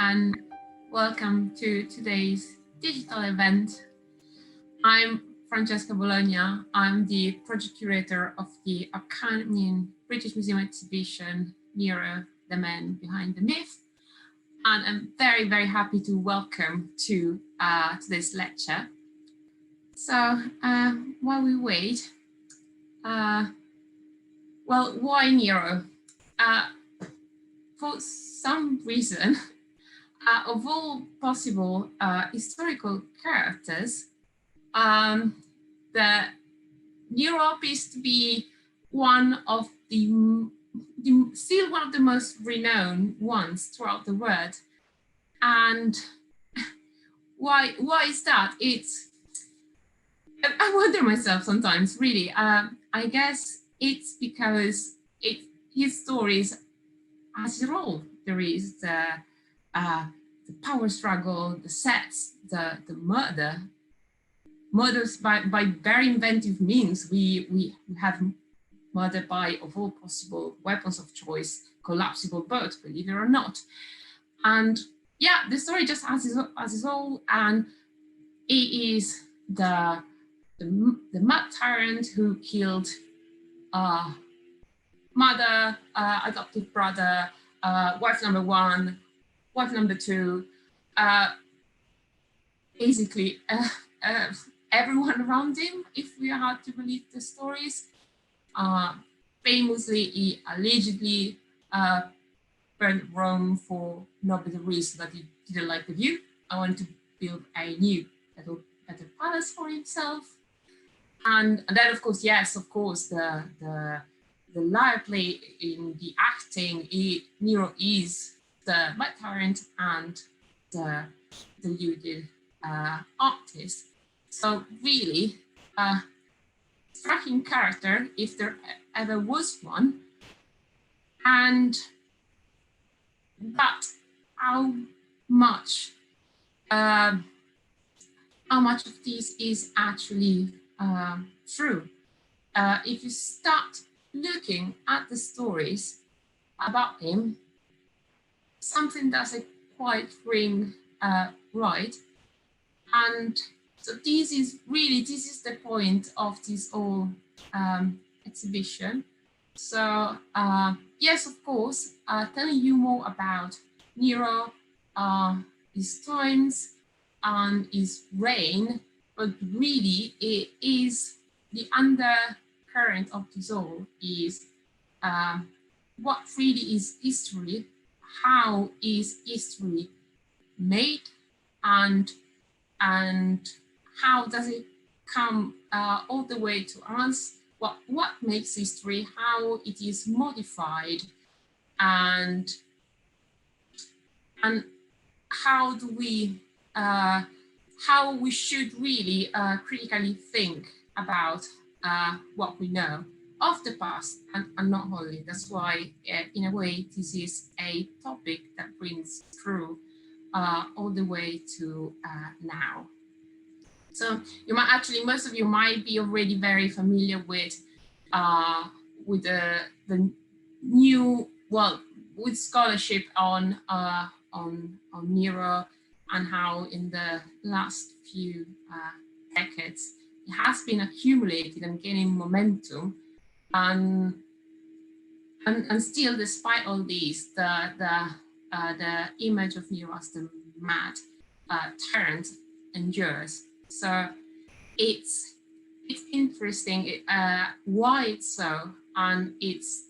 and welcome to today's digital event. I'm Francesco Bologna. I'm the project curator of the upcoming British Museum exhibition, Nero, the Man Behind the Myth. And I'm very, very happy to welcome to today's lecture. So while we wait, well, why Nero? For some reason, of all possible historical characters, the Nero appears to be one of still one of the most renowned ones throughout the world. And why is that? I wonder myself sometimes, really. I guess it's because his stories as a role. There is the power struggle, the sets, the murders by very inventive means. We have murder by, of all possible weapons of choice, collapsible boats, believe it or not. And yeah, the story just has its all, and he is the mad tyrant who killed mother, adoptive brother, wife number one, wife number two, basically everyone around him, if we are to believe the stories. Famously, he allegedly burned Rome for no better reason that he didn't like the view. I wanted to build a new, better palace for himself. And then, of course, yes, of course, the lyre play in the acting, Nero is the mad tyrant and the deluded artist. So really, striking character, if there ever was one. And but how much of this is actually true? If you start looking at the stories about him, something doesn't quite ring right. And so this is the point of this whole exhibition. So yes, of course, telling you more about Nero, his times and his reign, but really it is the undercurrent of this all is what really is history, how is history made, and how does it come all the way to us, what makes history, how it is modified, and how do we how we should really critically think about what we know of the past, and not only. That's why, in a way, this is a topic that brings through all the way to now. So you might actually, most of you might be already very familiar with the new, well, with scholarship on Nero, and how in the last few decades it has been accumulated and gaining momentum, and still, despite all these, the image of Nero as the mad tyrant endures. So it's interesting why it's so, and it's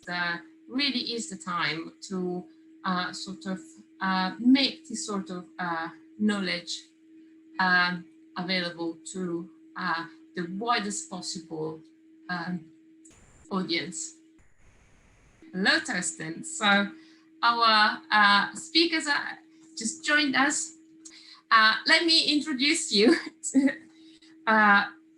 really is the time to sort of make this sort of knowledge available to the widest possible audience. Hello, Thorsten. So our speakers just joined us. Let me introduce you to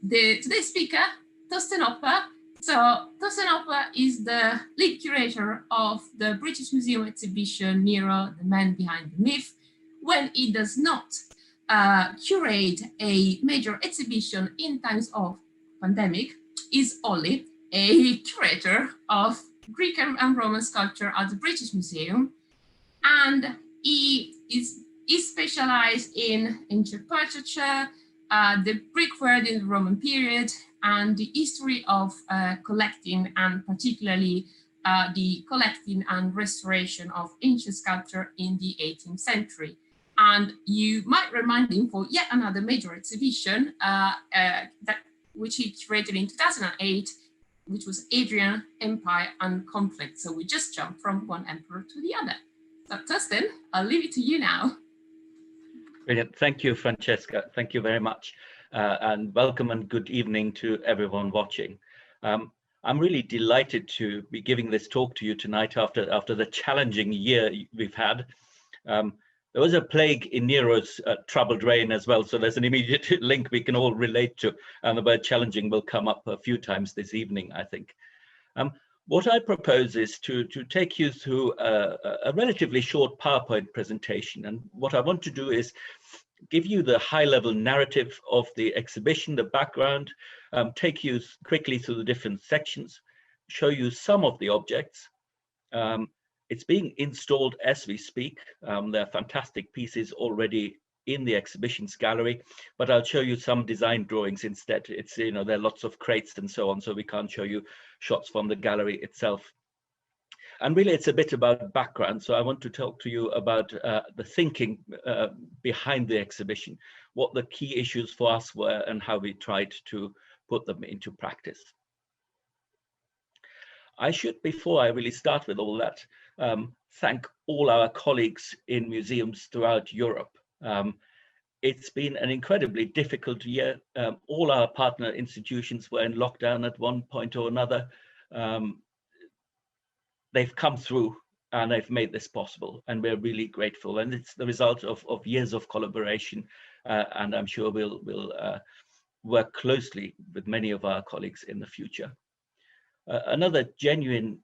today's speaker, Thorsten Opper. So Thorsten Opper is the lead curator of the British Museum exhibition Nero, the Man Behind the Myth. When he does not curate a major exhibition in times of pandemic, is only a curator of Greek and Roman sculpture at the British Museum. And he is is specialized in ancient portraiture, the brickwork in the Roman period, and the history of collecting, and particularly the collecting and restoration of ancient sculpture in the 18th century. And you might remind him for yet another major exhibition which he curated in 2008, which was Adrian, Empire and Conflict. So we just jumped from one emperor to the other. So Thorsten, I'll leave it to you now. Brilliant. Thank you, Francesca. Thank you very much. And welcome and good evening to everyone watching. I'm really delighted to be giving this talk to you tonight after the challenging year we've had. There was a plague in Nero's troubled reign as well, so there's an immediate link we can all relate to, and the word challenging will come up a few times this evening, I think. What I propose is to take you through a relatively short PowerPoint presentation, and what I want to do is give you the high-level narrative of the exhibition, the background, take you quickly through the different sections, show you some of the objects. It's being installed as we speak. There are fantastic pieces already in the exhibitions gallery, but I'll show you some design drawings instead. It's, you know, there are lots of crates and so on, so we can't show you shots from the gallery itself. And really, it's a bit about background. So I want to talk to you about the thinking behind the exhibition, what the key issues for us were, and how we tried to put them into practice. I should, before I really start with all that, thank all our colleagues in museums throughout Europe. It's been an incredibly difficult year. All our partner institutions were in lockdown at one point or another. They've come through and they've made this possible, and we're really grateful. And it's the result of years of collaboration, and I'm sure we'll work closely with many of our colleagues in the future. Another genuine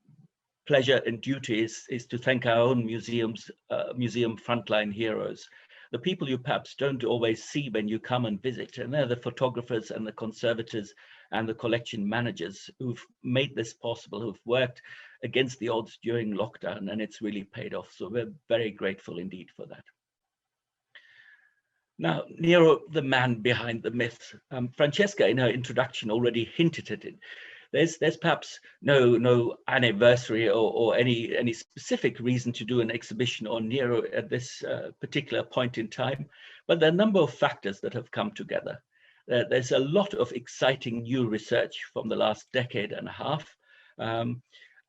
pleasure and duty is to thank our own museum frontline heroes, the people you perhaps don't always see when you come and visit, and they're the photographers and the conservators and the collection managers who've made this possible, who've worked against the odds during lockdown, and it's really paid off. So we're very grateful indeed for that. Now, Nero, the man behind the myth. Francesca, in her introduction, already hinted at it. There's perhaps no anniversary or any specific reason to do an exhibition on Nero at this particular point in time, but there are a number of factors that have come together. There's a lot of exciting new research from the last decade and a half, and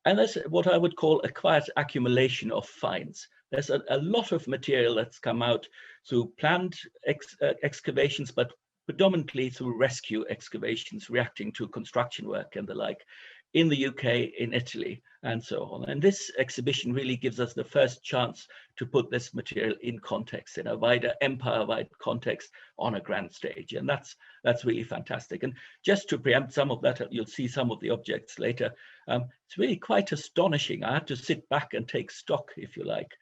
there's what I would call a quiet accumulation of finds. There's a lot of material that's come out through planned excavations, but predominantly through rescue excavations reacting to construction work and the like in the UK, in Italy, and so on. And this exhibition really gives us the first chance to put this material in context, in a wider empire-wide context on a grand stage. And that's really fantastic. And just to preempt some of that, you'll see some of the objects later. It's really quite astonishing. I had to sit back and take stock, if you like.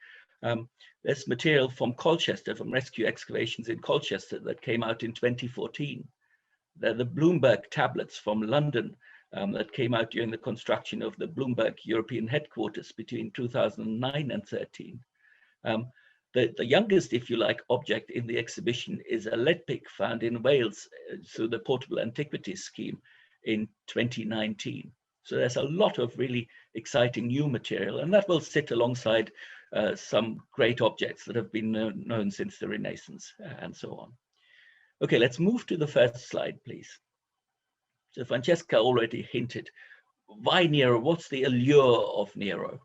There's material from Colchester, from rescue excavations in Colchester that came out in 2014. There are the Bloomberg tablets from London that came out during the construction of the Bloomberg European headquarters between 2009 and 13. The youngest, if you like, object in the exhibition is a lead pick found in Wales through the Portable Antiquities Scheme in 2019. So there's a lot of really exciting new material, and that will sit alongside some great objects that have been known since the Renaissance and so on. Okay, let's move to the first slide, please. So Francesca already hinted, why Nero? What's the allure of Nero?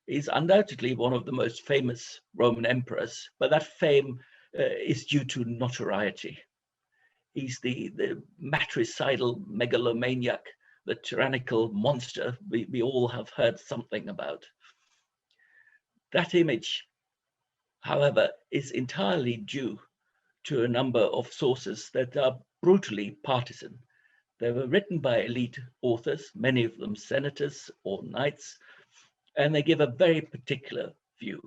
He's undoubtedly one of the most famous Roman emperors, but that fame is due to notoriety. He's the matricidal megalomaniac, the tyrannical monster we all have heard something about. That image, however, is entirely due to a number of sources that are brutally partisan. They were written by elite authors, many of them senators or knights, and they give a very particular view.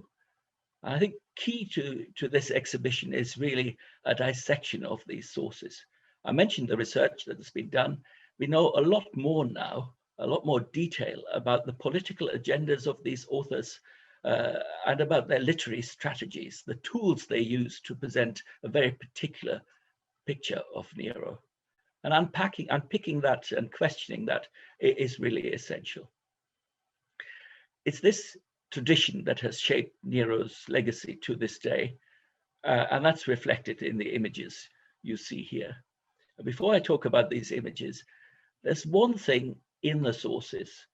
I think key to this exhibition is really a dissection of these sources. I mentioned the research that has been done. We know a lot more now, a lot more detail about the political agendas of these authors, and about their literary strategies, the tools they use to present a very particular picture of Nero. And unpicking that and questioning that is really essential. It's this tradition that has shaped Nero's legacy to this day, and that's reflected in the images you see here. Before I talk about these images, there's one thing in the sources,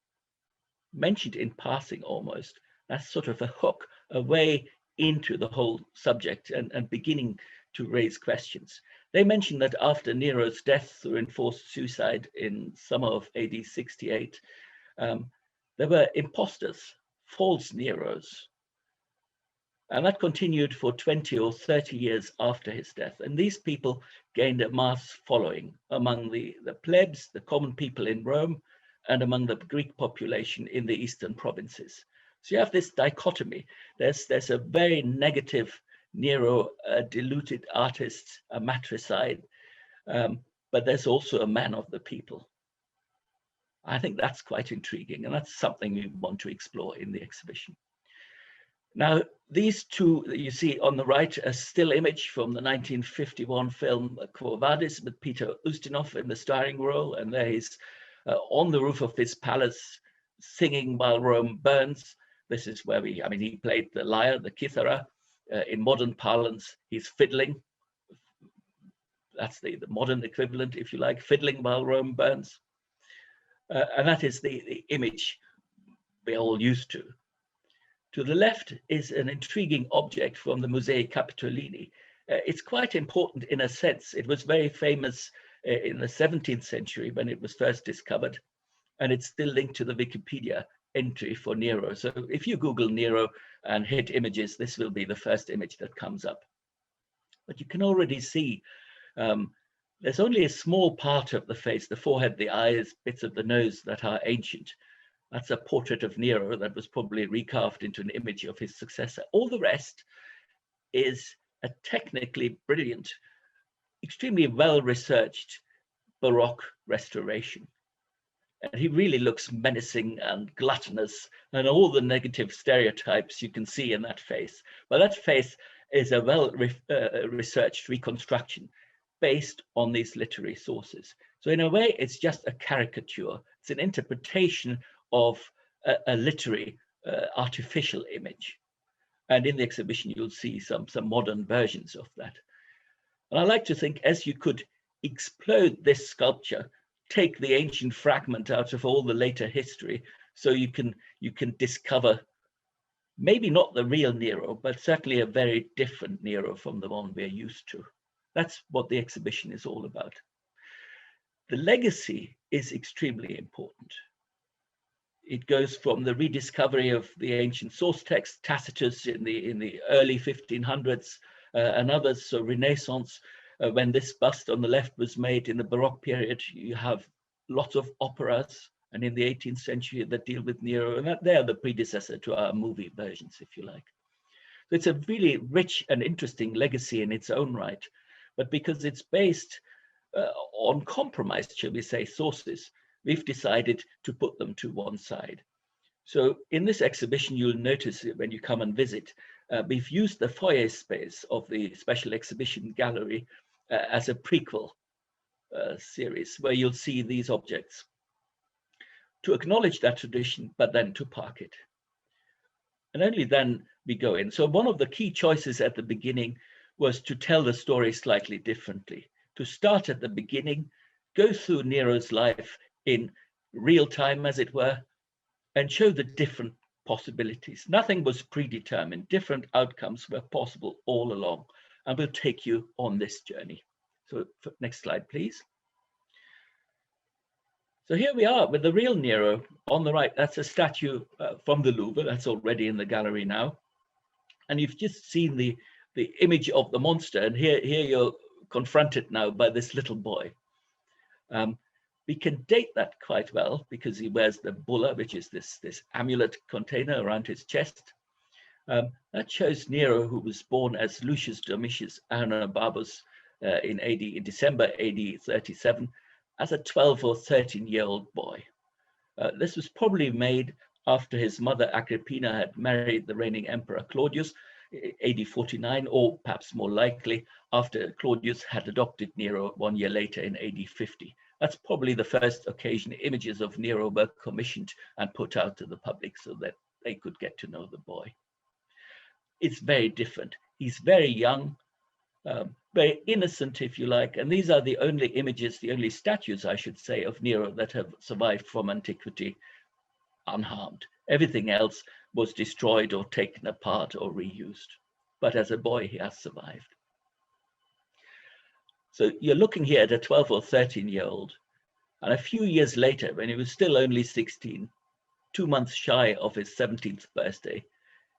mentioned in passing almost, that's sort of a hook, a way into the whole subject and beginning to raise questions. They mention that after Nero's death through enforced suicide in summer of AD 68, there were imposters, false Neros. And that continued for 20 or 30 years after his death. And these people gained a mass following among the plebs, the common people in Rome, and among the Greek population in the eastern provinces. So you have this dichotomy. There's a very negative Nero, a deluded artist, a matricide, but there's also a man of the people. I think that's quite intriguing, and that's something we want to explore in the exhibition. Now, these two that you see on the right, a still image from the 1951 film Quo Vadis with Peter Ustinov in the starring role, and there he's on the roof of his palace singing while Rome burns. This is where he played the lyre, the kithara. In modern parlance, he's fiddling. That's the modern equivalent, if you like, fiddling while Rome burns. And that is the image we're all used to. To the left is an intriguing object from the Museo Capitolini. It's quite important in a sense. It was very famous in the 17th century when it was first discovered, and it's still linked to the Wikipedia entry for Nero. So if you Google Nero and hit images, this will be the first image that comes up. But you can already see there's only a small part of the face, the forehead, the eyes, bits of the nose that are ancient. That's a portrait of Nero that was probably recarved into an image of his successor. All the rest is a technically brilliant, extremely well-researched Baroque restoration. And he really looks menacing and gluttonous and all the negative stereotypes you can see in that face. But that face is a well-researched reconstruction based on these literary sources. So in a way, it's just a caricature. It's an interpretation of a literary artificial image. And in the exhibition, you'll see some modern versions of that. And I like to think as you could explode this sculpture, take the ancient fragment out of all the later history, so you can discover maybe not the real Nero, but certainly a very different Nero from the one we're used to. That's what the exhibition is all about. The legacy is extremely important. It goes from the rediscovery of the ancient source text, Tacitus in the early 1500s, and others, so Renaissance. When this bust on the left was made in the Baroque period, you have lots of operas, and in the 18th century that deal with Nero, and they are the predecessor to our movie versions, if you like. So it's a really rich and interesting legacy in its own right, but because it's based on compromised, shall we say, sources, we've decided to put them to one side. So in this exhibition, you'll notice when you come and visit, we've used the foyer space of the special exhibition gallery as a prequel series where you'll see these objects to acknowledge that tradition, but then to park it. And only then we go in. So one of the key choices at the beginning was to tell the story slightly differently, to start at the beginning, go through Nero's life in real time, as it were, and show the different possibilities. Nothing was predetermined. Different outcomes were possible all along. And we'll take you on this journey. So next slide, please. So here we are with the real Nero on the right. That's a statue from the Louvre. That's already in the gallery now. And you've just seen the image of the monster. And here you're confronted now by this little boy. We can date that quite well because he wears the bulla, which is this amulet container around his chest. That shows Nero, who was born as Lucius Domitius Barbus in December AD 37, as a 12 or 13-year-old boy. This was probably made after his mother Agrippina had married the reigning emperor Claudius, AD 49, or perhaps more likely, after Claudius had adopted Nero 1 year later in AD 50. That's probably the first occasion images of Nero were commissioned and put out to the public so that they could get to know the boy. It's very different. He's very young, very innocent, if you like, and these are the only images, the only statues, I should say, of Nero that have survived from antiquity unharmed. Everything else was destroyed or taken apart or reused. But as a boy, he has survived. So you're looking here at a 12 or 13-year-old, and a few years later, when he was still only 16, 2 months shy of his 17th birthday,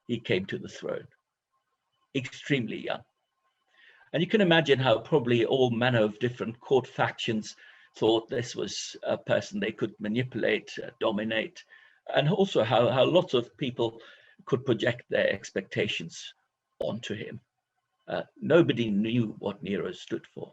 he came to the throne, extremely young. And you can imagine how probably all manner of different court factions thought this was a person they could manipulate, dominate, and also how lots of people could project their expectations onto him. Nobody knew what Nero stood for.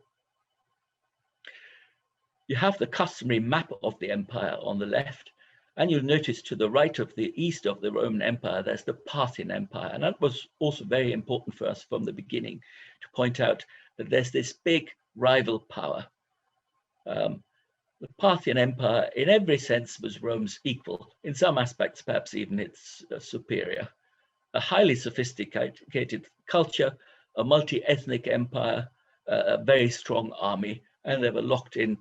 You have the customary map of the empire on the left, and you'll notice to the right of the east of the Roman Empire, there's the Parthian Empire. And that was also very important for us from the beginning to point out that there's this big rival power. The Parthian Empire, in every sense, was Rome's equal. In some aspects, perhaps even its superior. A highly sophisticated culture, a multi-ethnic empire, a very strong army, and they were locked in.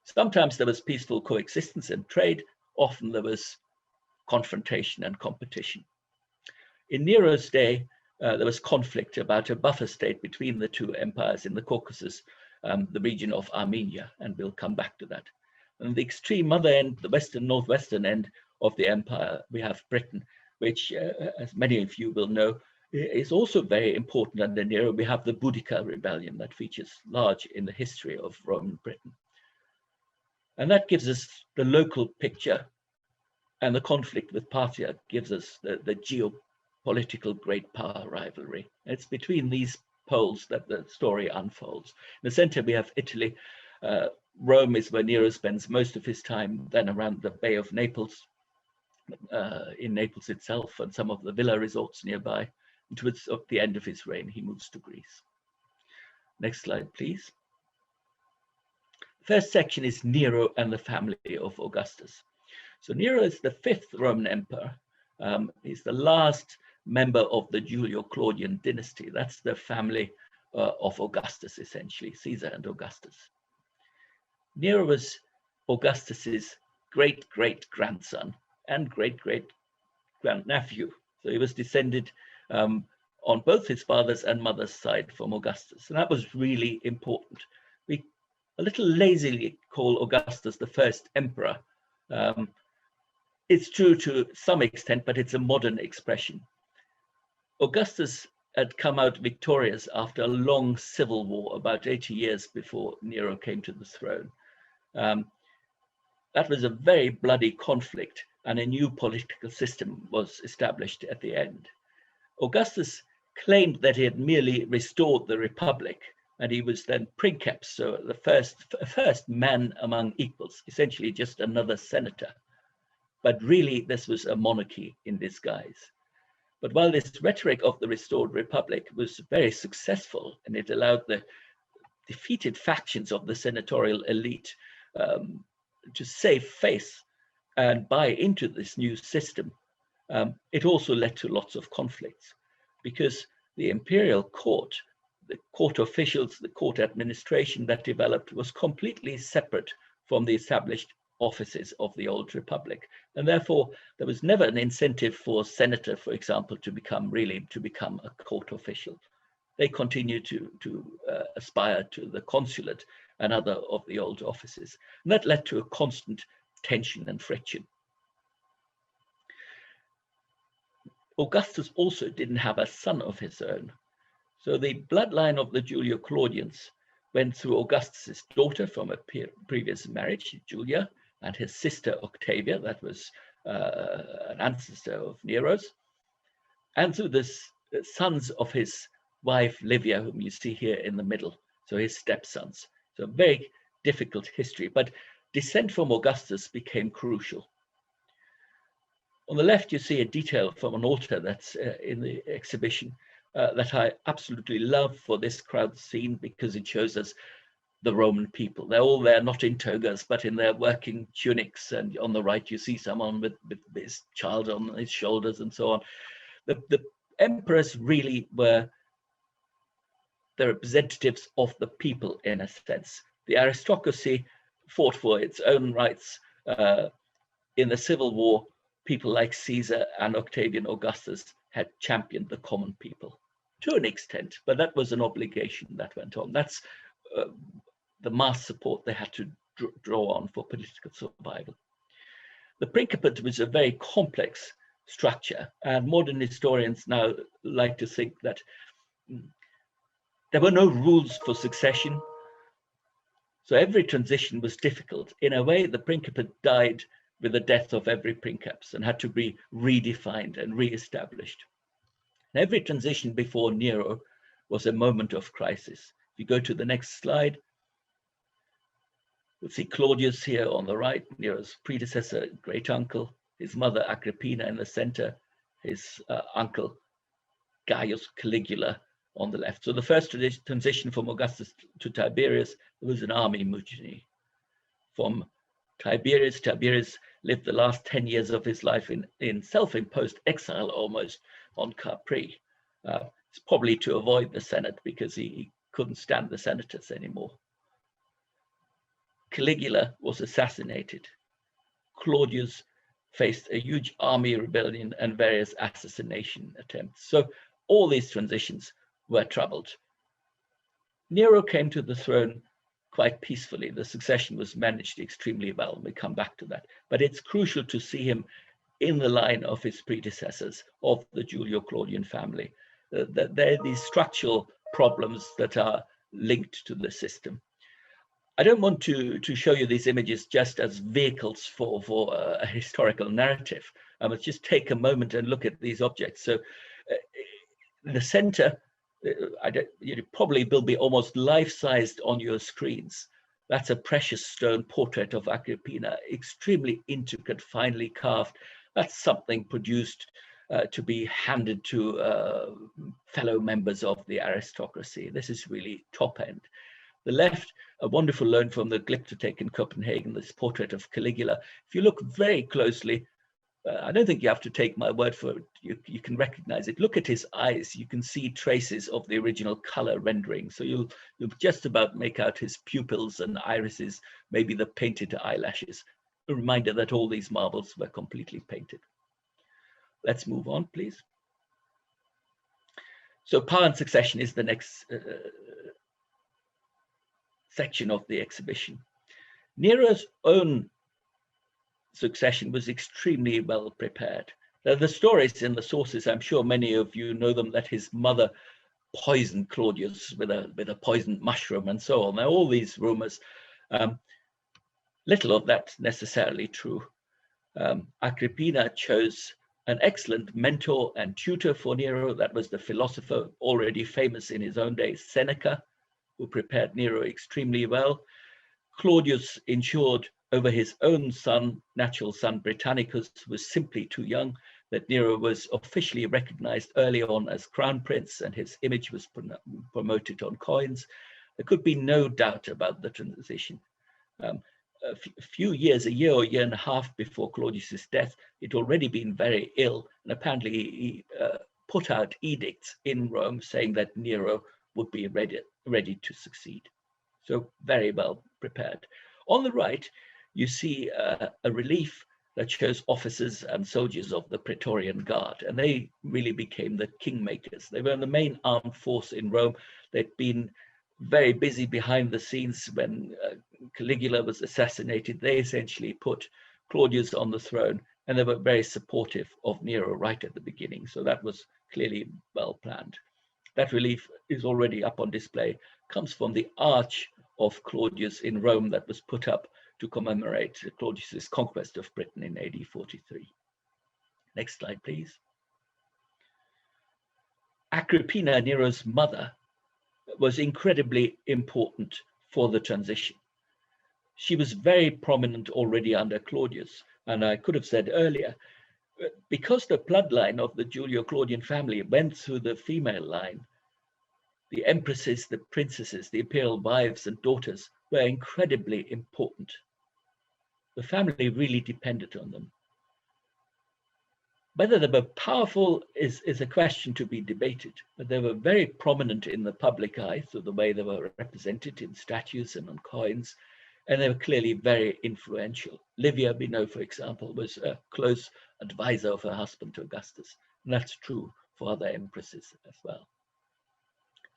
Sometimes there was peaceful coexistence and trade. Often there was confrontation and competition. In Nero's day, there was conflict about a buffer state between the two empires in the Caucasus, the region of Armenia, and we'll come back to that. And the extreme other end, the western northwestern end of the empire, we have Britain, which, as many of you will know, is also very important under Nero. We have the Boudicca rebellion that features large in the history of Roman Britain. And that gives us the local picture, and the conflict with Parthia gives us the geopolitical great power rivalry. It's between these poles that the story unfolds. In the center, we have Italy. Rome is where Nero spends most of his time, then around the Bay of Naples, in Naples itself, and some of the villa resorts nearby. And towards the end of his reign, he moves to Greece. Next slide, please. First section is Nero and the family of Augustus. So Nero is the 5th Roman emperor. He's the last member of the Julio-Claudian dynasty. That's the family of Augustus, essentially, Caesar and Augustus. Nero was Augustus's great-great-grandson and great-great-grandnephew. So he was descended on both his father's and mother's side from Augustus. And that was really important. We a little lazily call Augustus the first emperor. It's true to some extent, but it's a modern expression. Augustus had come out victorious after a long civil war, about 80 years before Nero came to the throne. That was a very bloody conflict, and a new political system was established at the end. Augustus claimed that he had merely restored the republic, and he was then princeps, so the first man among equals, essentially just another senator. But really, this was a monarchy in disguise. But while this rhetoric of the restored republic was very successful, and it allowed the defeated factions of the senatorial elite to save face and buy into this new system, it also led to lots of conflicts, because the imperial court, the court officials, the court administration that developed was completely separate from the established offices of the old republic. And therefore, there was never an incentive for a senator, for example, to become a court official. They continued to aspire to the consulate and other of the old offices. And that led to a constant tension and friction. Augustus also didn't have a son of his own. So the bloodline of the Julio-Claudians went through Augustus's daughter from a previous marriage, Julia, and his sister Octavia, that was an ancestor of Nero's, and through the sons of his wife Livia, whom you see here in the middle, so his stepsons. So a very difficult history, but descent from Augustus became crucial. On the left, you see a detail from an altar that's in the exhibition that I absolutely love for this crowd scene, because it shows us the Roman people. They're all there, not in togas, but in their working tunics. And on the right, you see someone with his child on his shoulders and so on. The emperors really were the representatives of the people, in a sense. The aristocracy fought for its own rights. In the Civil War, people like Caesar and Octavian Augustus had championed the common people to an extent, but that was an obligation that went on. That's the mass support they had to draw on for political survival. The Principate was a very complex structure, and modern historians now like to think that there were no rules for succession, so every transition was difficult. In a way, the Principate died with the death of every princeps and had to be redefined and re-established. Every transition before Nero was a moment of crisis. If you go to the next slide, you'll see Claudius here on the right, Nero's predecessor, great uncle, his mother Agrippina in the center, his uncle Gaius Caligula on the left. So the first transition from Augustus to Tiberius, there was an army mutiny. From Tiberius lived the last 10 years of his life in self-imposed exile almost on Capri. It's probably to avoid the Senate because he couldn't stand the senators anymore. Caligula was assassinated. Claudius faced a huge army rebellion and various assassination attempts. So all these transitions were troubled. Nero came to the throne quite peacefully. The succession was managed extremely well. We come back to that. But it's crucial to see him in the line of his predecessors of the Julio-Claudian family. There are these structural problems that are linked to the system. I don't want to show you these images just as vehicles for a historical narrative. Let's just take a moment and look at these objects. So in the center, you probably will be almost life-sized on your screens. That's a precious stone portrait of Agrippina, extremely intricate, finely carved. That's something produced to be handed to fellow members of the aristocracy. This is really top end. The left, a wonderful loan from the Glyptothek in Copenhagen, this portrait of Caligula. If you look very closely, I don't think you have to take my word for it. You can recognize it. Look at his eyes. You can see traces of the original color rendering. So you'll just about make out his pupils and irises, maybe the painted eyelashes. A reminder that all these marbles were completely painted. Let's move on, please. So power and succession is the next section of the exhibition. Nero's own succession was extremely well prepared. The stories in the sources, I'm sure many of you know them, that his mother poisoned Claudius with a poisoned mushroom and so on. Now, all these rumors, little of that necessarily true. Agrippina chose an excellent mentor and tutor for Nero. That was the philosopher already famous in his own day, Seneca, who prepared Nero extremely well. Claudius ensured over his own son, natural son Britannicus, was simply too young, that Nero was officially recognized early on as crown prince and his image was promoted on coins. There could be no doubt about the transition. A year or year and a half before Claudius's death, he'd already been very ill, and apparently he put out edicts in Rome saying that Nero would be ready to succeed. So very well prepared. On the right, you see a relief that shows officers and soldiers of the Praetorian Guard, and they really became the kingmakers. They were the main armed force in Rome. They'd been very busy behind the scenes when Caligula was assassinated. They essentially put Claudius on the throne, and they were very supportive of Nero right at the beginning. So that was clearly well planned. That relief is already up on display, comes from the Arch of Claudius in Rome that was put up to commemorate Claudius's conquest of Britain in AD 43. Next slide, please. Agrippina, Nero's mother, was incredibly important for the transition. She was very prominent already under Claudius, and I could have said earlier, Because the bloodline of the Julio-Claudian family went through the female line, the empresses, the princesses, the imperial wives and daughters were incredibly important. The family really depended on them. Whether they were powerful is a question to be debated, but they were very prominent in the public eye through the way they were represented in statues and on coins, and they were clearly very influential. Livia, we know, for example, was a close advisor of her husband to Augustus, and that's true for other empresses as well.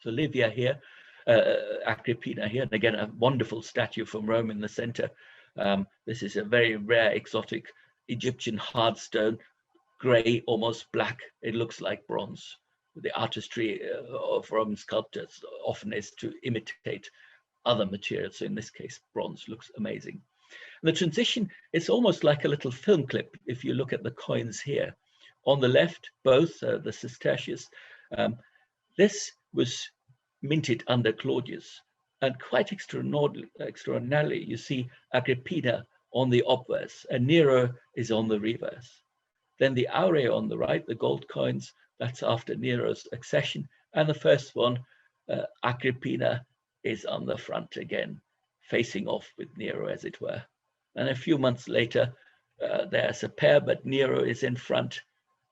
So Livia here, Agrippina here, and again, a wonderful statue from Rome in the center. This is a very rare, exotic Egyptian hard stone, gray, almost black. It looks like bronze. The artistry of Roman sculptors often is to imitate other materials. So in this case, bronze looks amazing. And the transition is almost like a little film clip. If you look at the coins here, on the left, both the sestertius, this was minted under Claudius, and quite extraordinarily, you see Agrippina on the obverse, and Nero is on the reverse. Then the aurae on the right, the gold coins, that's after Nero's accession, and the first one, Agrippina, is on the front again, facing off with Nero, as it were. And a few months later, there's a pair, but Nero is in front,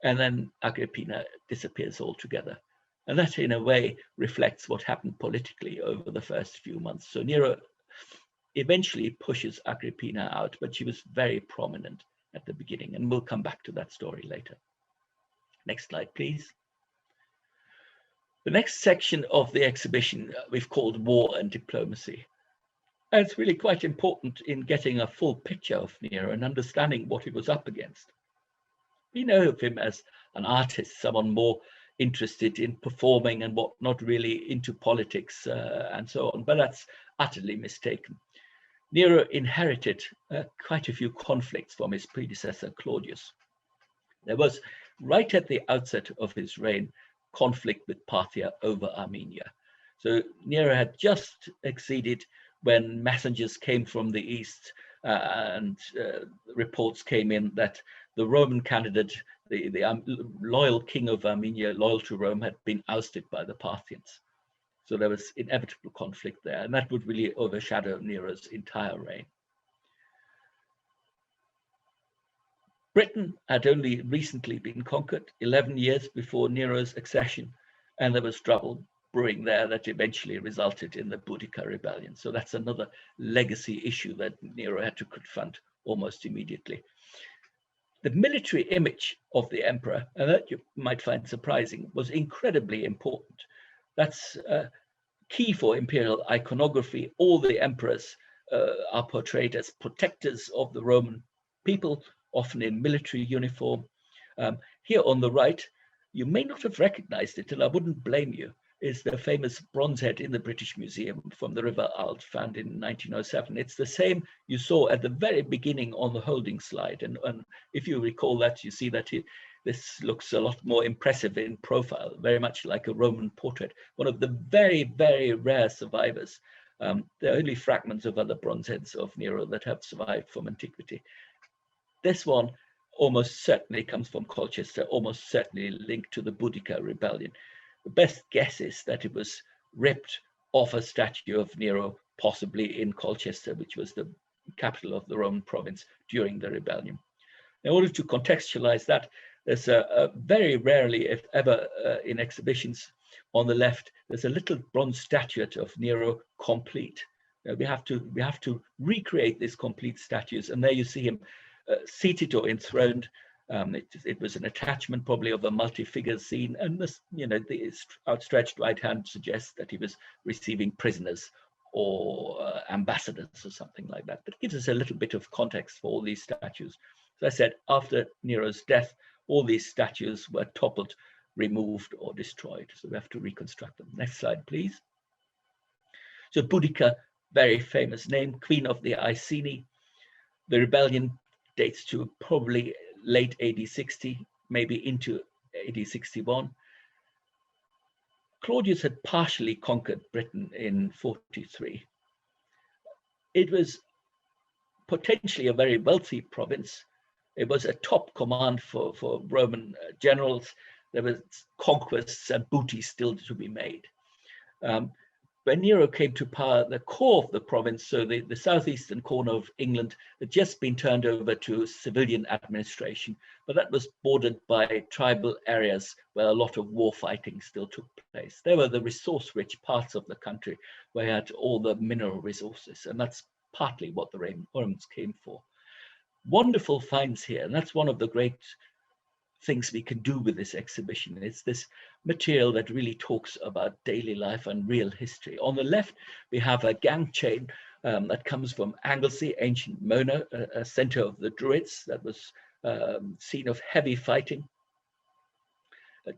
and then Agrippina disappears altogether. And that, in a way, reflects what happened politically over the first few months. So Nero eventually pushes Agrippina out, but she was very prominent at the beginning, and we'll come back to that story later. Next slide, please. The next section of the exhibition we've called War and Diplomacy. And it's really quite important in getting a full picture of Nero and understanding what he was up against. We know of him as an artist, someone more interested in performing and what, not really into politics and so on, but that's utterly mistaken. Nero inherited quite a few conflicts from his predecessor, Claudius. There was, right at the outset of his reign, conflict with Parthia over Armenia. So Nero had just acceded when messengers came from the east and reports came in that the Roman candidate, the loyal king of Armenia, loyal to Rome, had been ousted by the Parthians. So there was inevitable conflict there, and that would really overshadow Nero's entire reign. Britain had only recently been conquered, 11 years before Nero's accession, and there was trouble brewing there that eventually resulted in the Boudicca rebellion. So that's another legacy issue that Nero had to confront almost immediately. The military image of the emperor, and that you might find surprising, was incredibly important. That's key for imperial iconography. All the emperors are portrayed as protectors of the Roman people, often in military uniform. Here on the right, you may not have recognized it, and I wouldn't blame you, is the famous bronze head in the British Museum from the River Alt, found in 1907. It's the same you saw at the very beginning on the holding slide. And if you recall that, you see that this looks a lot more impressive in profile, very much like a Roman portrait. One of the very, very rare survivors. There are only fragments of other bronze heads of Nero that have survived from antiquity. This one almost certainly comes from Colchester, almost certainly linked to the Boudicca rebellion. The best guess is that it was ripped off a statue of Nero, possibly in Colchester, which was the capital of the Roman province during the rebellion. In order to contextualize that, there's a very rarely, if ever, in exhibitions on the left, there's a little bronze statuette of Nero complete. We have to recreate these complete statues, and there you see him seated or enthroned. It was an attachment probably of a multi-figure scene, and this, the outstretched right hand suggests that he was receiving prisoners or ambassadors or something like that. But it gives us a little bit of context for all these statues. As I said, after Nero's death, all these statues were toppled, removed, or destroyed. So we have to reconstruct them. Next slide, please. So Boudicca, very famous name, Queen of the Iceni. The rebellion dates to probably late AD 60, maybe into AD 61. Claudius had partially conquered Britain in 43. It was potentially a very wealthy province. It was a top command for Roman generals. There was conquests and booty still to be made. When Nero came to power, the core of the province, so the southeastern corner of England, had just been turned over to civilian administration, but that was bordered by tribal areas where a lot of war fighting still took place. They were the resource-rich parts of the country where you had all the mineral resources, and that's partly what the Romans came for. Wonderful finds here, and that's one of the great things we can do with this exhibition. It's this material that really talks about daily life and real history. On the left, we have a gang chain that comes from Anglesey, ancient Mona, a center of the Druids that was scene of heavy fighting.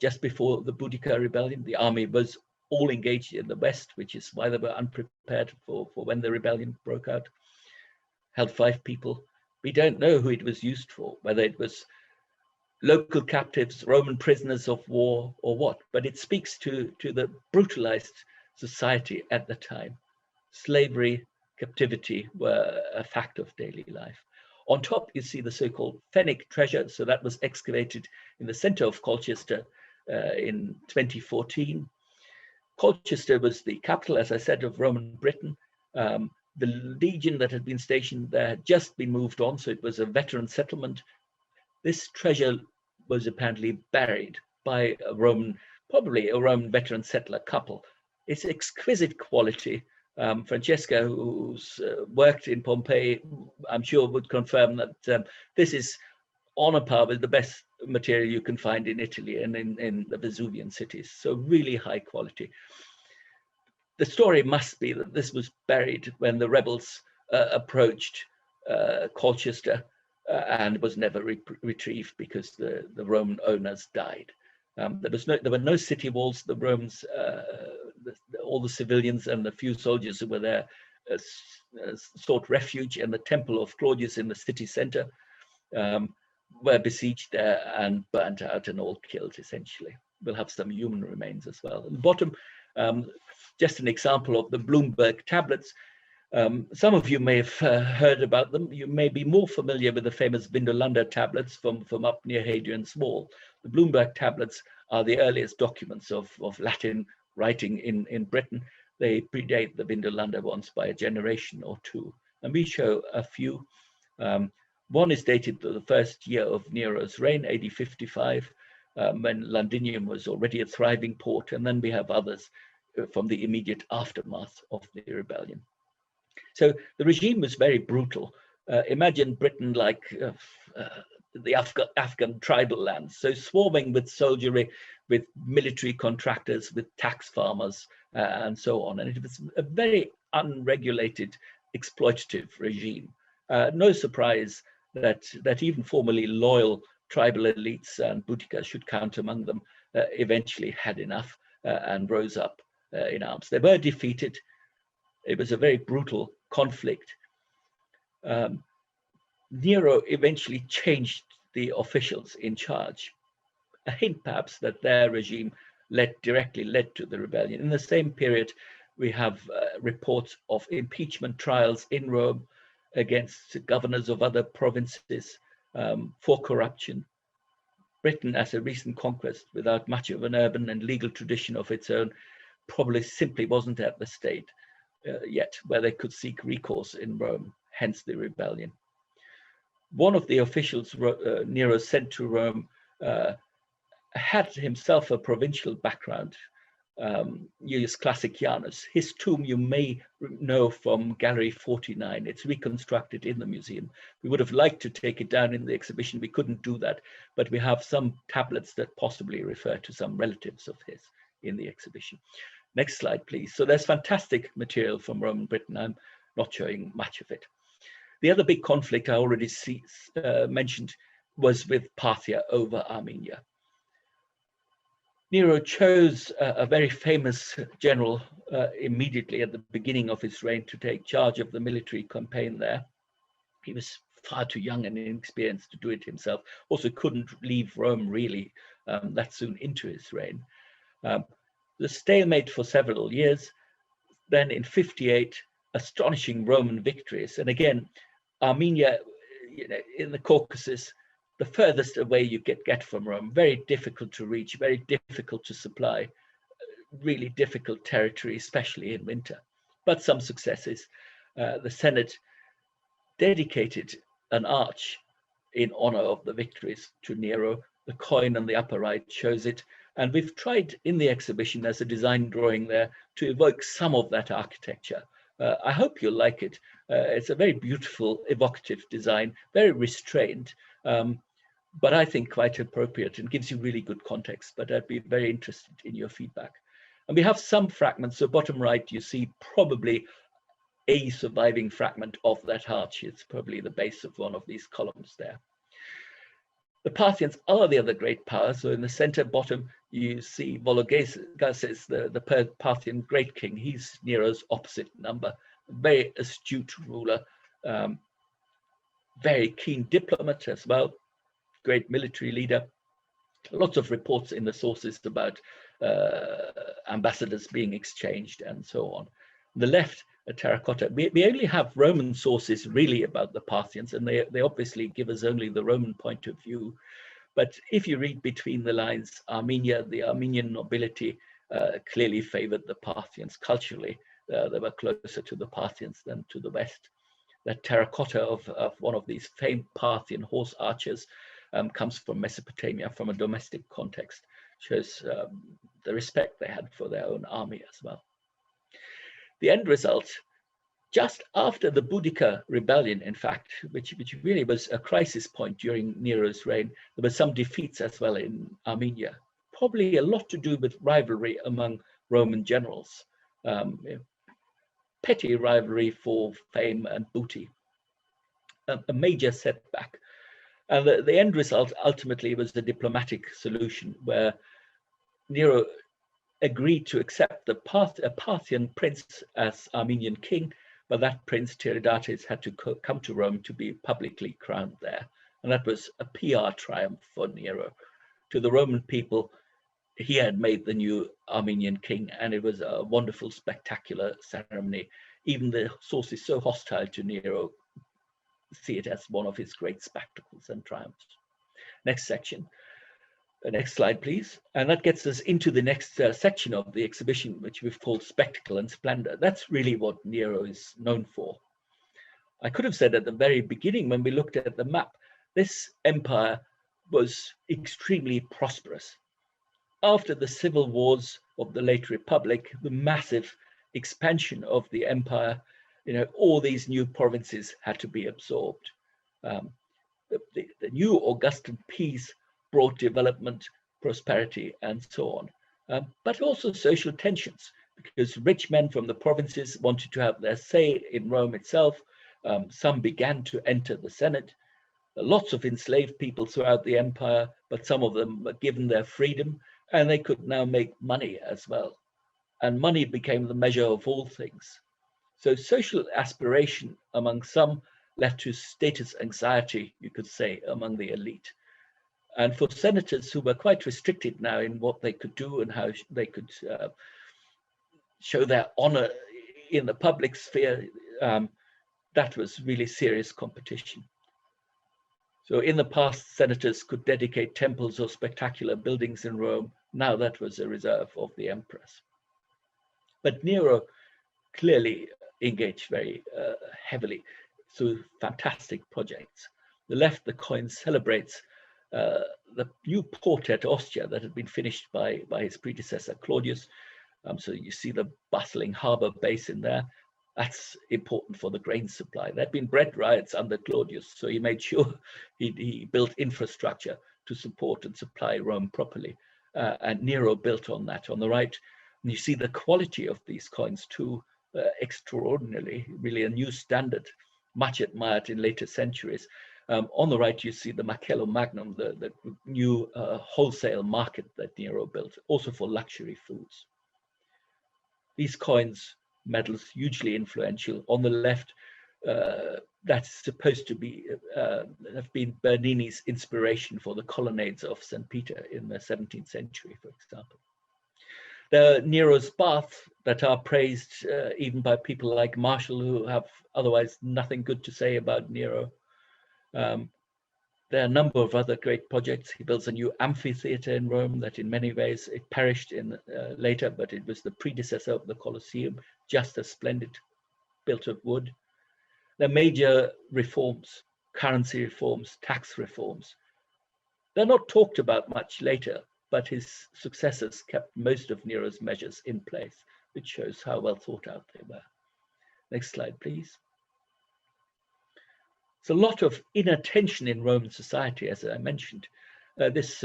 Just before the Boudicca rebellion, the army was all engaged in the west, which is why they were unprepared for when the rebellion broke out. Held 5 people. We don't know who it was used for, whether it was local captives, Roman prisoners of war, or what, but it speaks to the brutalized society at the time. Slavery, captivity were a fact of daily life. On top, you see the so-called Fenwick treasure. So that was excavated in the center of Colchester in 2014. Colchester was the capital, as I said, of Roman Britain. The legion that had been stationed there had just been moved on, so it was a veteran settlement. This treasure was apparently buried by a Roman, probably a Roman veteran settler couple. It's exquisite quality. Francesco, who's worked in Pompeii, I'm sure would confirm that this is on a par with the best material you can find in Italy and in the Vesuvian cities. So really high quality. The story must be that this was buried when the rebels approached Colchester and was never retrieved because the Roman owners died. There were no city walls. The Romans, all the civilians and the few soldiers who were there sought refuge, and the temple of Claudius in the city center were besieged there and burnt out and all killed, essentially. We'll have some human remains as well. At the bottom, just an example of the Bloomberg tablets. Some of you may have heard about them. You may be more familiar with the famous Vindolanda tablets from up near Hadrian's Wall. The Bloomberg tablets are the earliest documents of Latin writing in Britain. They predate the Vindolanda ones by a generation or two. And we show a few. One is dated to the first year of Nero's reign, AD 55, when Londinium was already a thriving port. And then we have others from the immediate aftermath of the rebellion. So the regime was very brutal. Imagine Britain like the Afghan tribal lands, so swarming with soldiery, with military contractors, with tax farmers, and so on. And it was a very unregulated, exploitative regime. No surprise that even formerly loyal tribal elites, and Boudicca should count among them, eventually had enough and rose up in arms. They were defeated. It was a very brutal conflict. Nero eventually changed the officials in charge. A hint perhaps that their regime directly led to the rebellion. In the same period, we have reports of impeachment trials in Rome against governors of other provinces for corruption. Britain, as a recent conquest without much of an urban and legal tradition of its own, probably simply wasn't at the state yet where they could seek recourse in Rome, hence the rebellion. One of the officials Nero sent to Rome had himself a provincial background, Iulius Classicianus. His tomb you may know from Gallery 49. It's reconstructed in the museum. We would have liked to take it down in the exhibition. We couldn't do that, but we have some tablets that possibly refer to some relatives of his in the exhibition. Next slide, please. So there's fantastic material from Roman Britain. I'm not showing much of it. The other big conflict I already mentioned was with Parthia over Armenia. Nero chose a very famous general immediately at the beginning of his reign to take charge of the military campaign there. He was far too young and inexperienced to do it himself. Also couldn't leave Rome really that soon into his reign. The stalemate for several years. Then in 58, astonishing Roman victories. And again, Armenia, in the Caucasus, the furthest away you get from Rome, very difficult to reach, very difficult to supply, really difficult territory, especially in winter, but some successes. The Senate dedicated an arch in honor of the victories to Nero. The coin on the upper right shows it. And we've tried in the exhibition as a design drawing there to evoke some of that architecture. I hope you'll like it. It's a very beautiful, evocative design, very restrained, but I think quite appropriate and gives you really good context. But I'd be very interested in your feedback. And we have some fragments. So bottom right, you see probably a surviving fragment of that arch. It's probably the base of one of these columns there. The Parthians are the other great power. So in the center bottom, you see Vologases, the Parthian great king. He's Nero's opposite number, very astute ruler, very keen diplomat as well, great military leader. Lots of reports in the sources about ambassadors being exchanged and so on. On the left, a terracotta. We only have Roman sources really about the Parthians, and they obviously give us only the Roman point of view. But if you read between the lines, Armenia, the Armenian nobility clearly favored the Parthians culturally. They were closer to the Parthians than to the West. That terracotta of one of these famed Parthian horse archers comes from Mesopotamia, from a domestic context, shows the respect they had for their own army as well. The end result, just after the Boudicca rebellion, in fact, which really was a crisis point during Nero's reign, there were some defeats as well in Armenia, probably a lot to do with rivalry among Roman generals, petty rivalry for fame and booty, a major setback. And the end result ultimately was the diplomatic solution where Nero agreed to accept a Parthian prince as Armenian king, but that prince Tiridates had to come to Rome to be publicly crowned there. And that was a PR triumph for Nero. To the Roman people, he had made the new Armenian king, and it was a wonderful, spectacular ceremony. Even the sources so hostile to Nero see it as one of his great spectacles and triumphs. Next section. Next slide, please. And that gets us into the next section of the exhibition, which we've called Spectacle and Splendor. That's really what Nero is known for. I could have said at the very beginning, when we looked at the map, this empire was extremely prosperous. After the civil wars of the late Republic, the massive expansion of the empire, all these new provinces had to be absorbed. The new Augustan peace brought development, prosperity, and so on, but also social tensions, because rich men from the provinces wanted to have their say in Rome itself. Some began to enter the Senate. Lots of enslaved people throughout the empire, but some of them were given their freedom, and they could now make money as well. And money became the measure of all things. So social aspiration among some led to status anxiety, you could say, among the elite. And for senators who were quite restricted now in what they could do and how they could show their honor in the public sphere, that was really serious competition. So in the past, senators could dedicate temples or spectacular buildings in Rome. Now that was a reserve of the empress. But Nero clearly engaged very heavily through fantastic projects. The left, the coin celebrates the new port at Ostia that had been finished by his predecessor, Claudius. So you see the bustling harbor basin there. That's important for the grain supply. There had been bread riots under Claudius, so he made sure he built infrastructure to support and supply Rome properly. And Nero built on that. On the right, and you see the quality of these coins too, extraordinarily, really a new standard, much admired in later centuries. On the right, you see the Macello Magnum, the new wholesale market that Nero built, also for luxury foods. These coins, medals, hugely influential. On the left, that's supposed to be have been Bernini's inspiration for the colonnades of St. Peter in the 17th century, for example. There are Nero's baths that are praised even by people like Martial, who have otherwise nothing good to say about Nero. There are a number of other great projects. He builds a new amphitheater in Rome that in many ways it perished in later, but it was the predecessor of the Colosseum, just as splendid, built of wood. There are major reforms, currency reforms, tax reforms. They're not talked about much later, but his successors kept most of Nero's measures in place, which shows how well thought out they were. Next slide, please. There's a lot of inner tension in Roman society, as I mentioned. This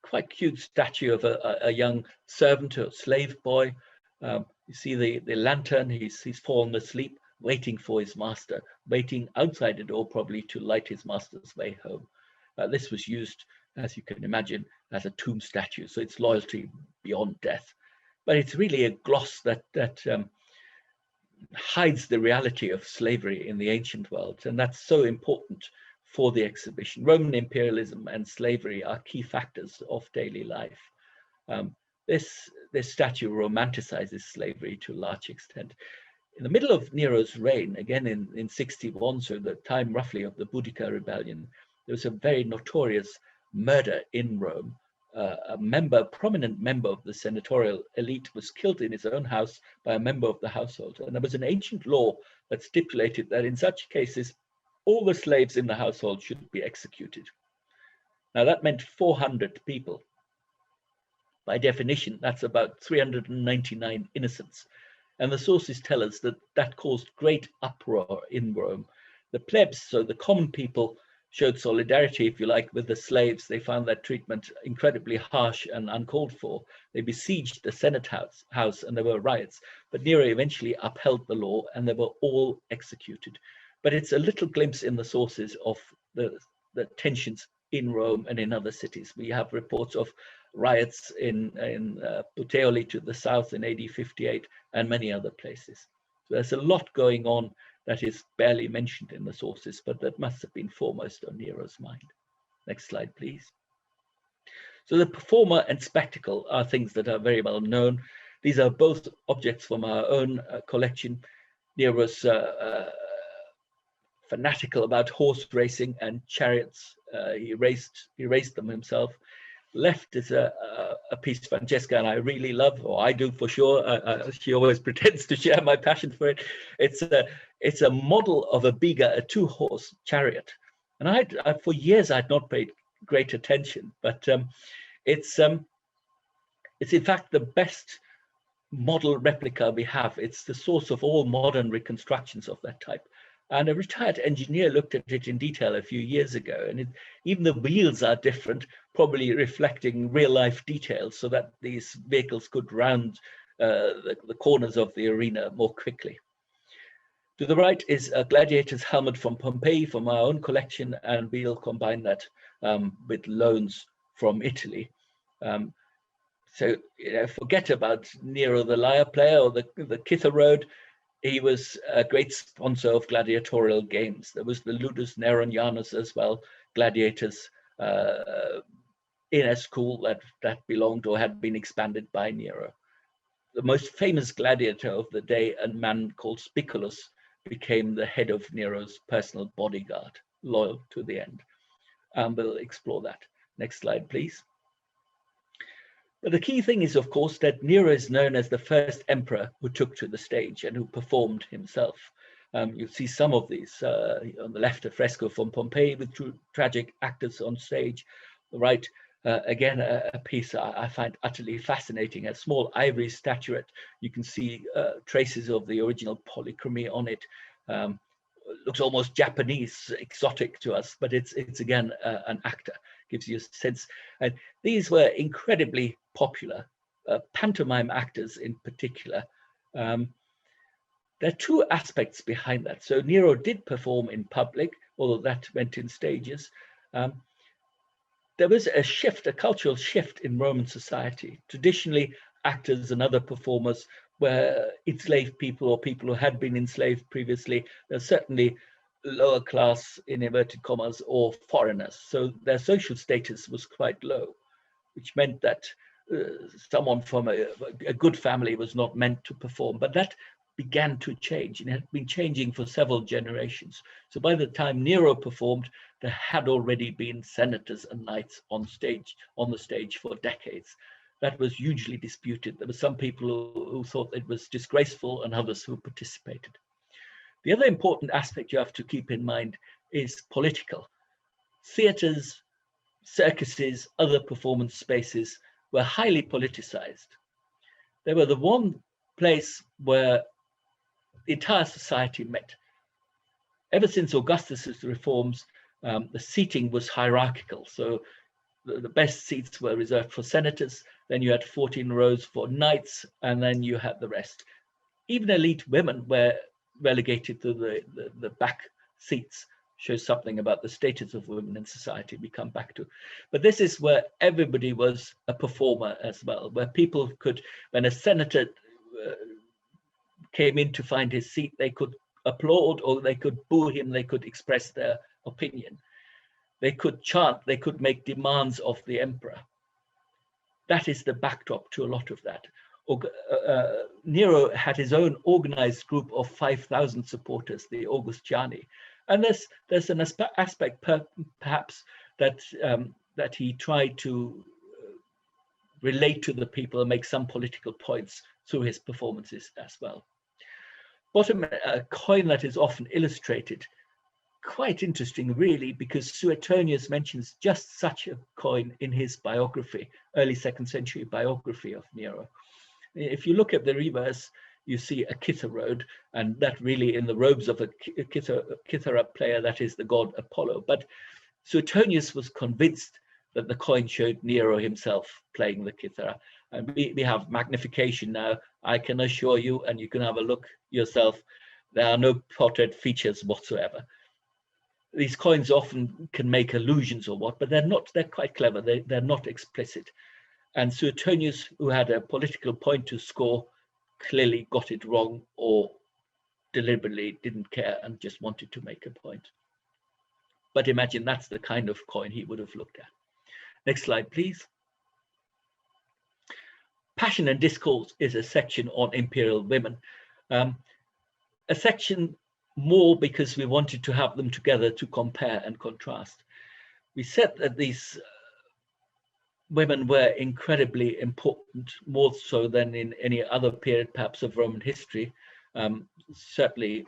quite cute statue of a young servant or slave boy. You see the lantern, he's fallen asleep, waiting for his master, waiting outside the door probably to light his master's way home. This was used, as you can imagine, as a tomb statue, so it's loyalty beyond death. But it's really a gloss that hides the reality of slavery in the ancient world, and that's so important for the exhibition. Roman imperialism and slavery are key factors of daily life. This statue romanticizes slavery to a large extent. In the middle of Nero's reign, again in 61, so the time roughly of the Boudicca rebellion, there was a very notorious murder in Rome. A prominent member of the senatorial elite was killed in his own house by a member of the household. And there was an ancient law that stipulated that in such cases, all the slaves in the household should be executed. Now that meant 400 people. By definition, that's about 399 innocents. And the sources tell us that that caused great uproar in Rome. The plebs, so the common people, showed solidarity, if you like, with the slaves. They found that treatment incredibly harsh and uncalled for. They besieged the Senate house and there were riots. But Nero eventually upheld the law and they were all executed. But it's a little glimpse in the sources of the tensions in Rome and in other cities. We have reports of riots in Puteoli to the south in AD 58 and many other places. So there's a lot going on that is barely mentioned in the sources, but that must have been foremost on Nero's mind. Next slide, please. So the performer and spectacle are things that are very well known. These are both objects from our own collection. Nero's fanatical about horse racing and chariots. He raced them himself. Left is a piece Francesca and I really love, or I do for sure. She always pretends to share my passion for it. It's a model of a biga, a two-horse chariot. And I for years I'd not paid great attention, but it's in fact the best model replica we have. It's the source of all modern reconstructions of that type. And a retired engineer looked at it in detail a few years ago, and even the wheels are different, probably reflecting real-life details so that these vehicles could round the corners of the arena more quickly. To the right is a gladiator's helmet from Pompeii from our own collection, and we'll combine that with loans from Italy. So forget about Nero the lyre player or the Kitha Road. He was a great sponsor of gladiatorial games. There was the Ludus Neronianus as well, gladiators in a school that belonged or had been expanded by Nero. The most famous gladiator of the day, a man called Spiculus, became the head of Nero's personal bodyguard, loyal to the end. We'll explore that. Next slide, please. But the key thing is, of course, that Nero is known as the first emperor who took to the stage and who performed himself. You'll see some of these on the left, a fresco from Pompeii with tragic actors on stage. On the right, again, a piece I find utterly fascinating, a small ivory statuette. You can see traces of the original polychromy on it. Looks almost Japanese, exotic to us, but it's again an actor, gives you a sense. And these were incredibly popular, pantomime actors in particular. There are two aspects behind that. So Nero did perform in public, although that went in stages. There was a shift, a cultural shift in Roman society. Traditionally, actors and other performers were enslaved people or people who had been enslaved previously. They're certainly lower class, in inverted commas, or foreigners. So their social status was quite low, which meant that someone from a good family was not meant to perform. But that began to change, and it had been changing for several generations. So by the time Nero performed, there had already been senators and knights on the stage for decades. That was hugely disputed. There were some people who thought it was disgraceful and others who participated. The other important aspect you have to keep in mind is political. Theatres, circuses, other performance spaces were highly politicized. They were the one place where the entire society met. Ever since Augustus's reforms, the seating was hierarchical. So the best seats were reserved for senators, then you had 14 rows for knights, and then you had the rest. Even elite women were relegated to the back seats. Shows something about the status of women in society we come back to. But this is where everybody was a performer as well, where people could, when a senator came in to find his seat, they could applaud or they could boo him, they could express their opinion. They could chant, they could make demands of the emperor. That is the backdrop to a lot of that. Nero had his own organized group of 5,000 supporters, the Augustiani. And there's an aspect perhaps that he tried to relate to the people and make some political points through his performances as well. Bottom, a coin that is often illustrated, quite interesting really, because Suetonius mentions just such a coin in his biography, early 2nd century biography of Nero. If you look at the reverse, you see a Cythera road, and that really in the robes of a Cythera player, that is the god Apollo. But Suetonius was convinced that the coin showed Nero himself playing the Cythera. And we have magnification now. I can assure you, and you can have a look yourself, there are no portrait features whatsoever. These coins often can make allusions or what, but they're quite clever. They're not explicit. And Suetonius, who had a political point to score, clearly got it wrong or deliberately didn't care and just wanted to make a point. But imagine that's the kind of coin he would have looked at. Next slide, please. Passion and Discourse is a section on imperial women. A section more because we wanted to have them together to compare and contrast. We said that these women were incredibly important, more so than in any other period, perhaps, of Roman history. Certainly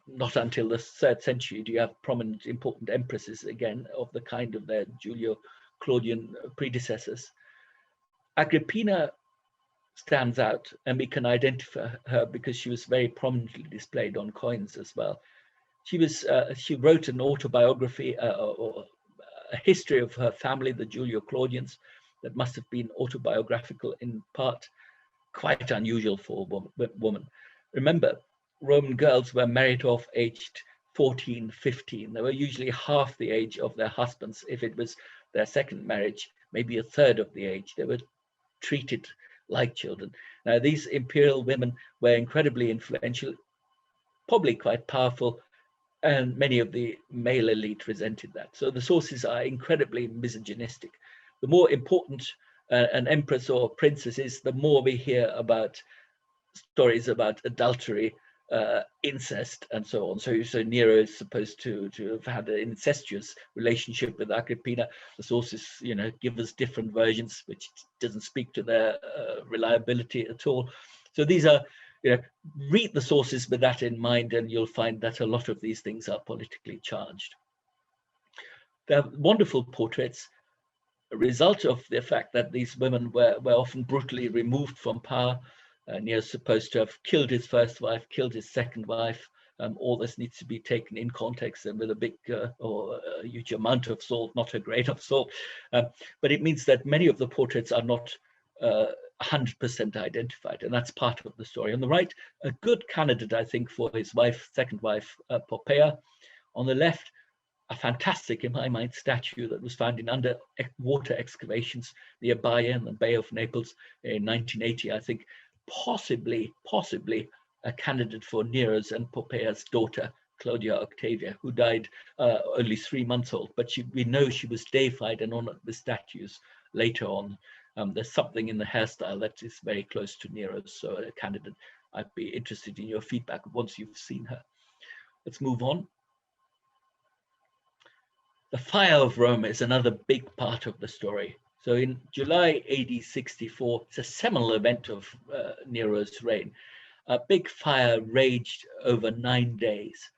not until the 3rd century do you have prominent, important empresses again of the kind of their Julio-Claudian predecessors. Agrippina stands out, and we can identify her because she was very prominently displayed on coins as well. She wrote an autobiography or a history of her family, the Julio-Claudians, that must have been autobiographical in part, quite unusual for a woman. Remember, Roman girls were married off aged 14, 15. They were usually half the age of their husbands. If it was their second marriage, maybe a third of the age. They were treated like children. Now, these imperial women were incredibly influential, probably quite powerful, and many of the male elite resented that. So the sources are incredibly misogynistic. The more important an empress or princess is, the more we hear about stories about adultery, incest, and so on. So Nero is supposed to have had an incestuous relationship with Agrippina. The sources, give us different versions, which doesn't speak to their reliability at all. So these are, read the sources with that in mind, and you'll find that a lot of these things are politically charged. They're wonderful portraits, a result of the fact that these women were often brutally removed from power. Nero's supposed to have killed his first wife, killed his second wife. All this needs to be taken in context and with a big or a huge amount of salt, not a grain of salt. But it means that many of the portraits are not 100% identified, and that's part of the story. On the right, a good candidate, I think, for his wife, second wife, Pompeii. On the left, a fantastic, in my mind, statue that was found in underwater excavations near Baia in the Bay of Naples in 1980, I think, possibly a candidate for Nero's and Pompeii's daughter, Claudia Octavia, who died only 3 months old, but we know she was deified and honored with statues later on. There's something in the hairstyle that is very close to Nero's, so a candidate. I'd be interested in your feedback once you've seen her. Let's move on. The fire of Rome is another big part of the story. So in July AD 64, it's a seminal event of Nero's reign. A big fire raged over 9 days.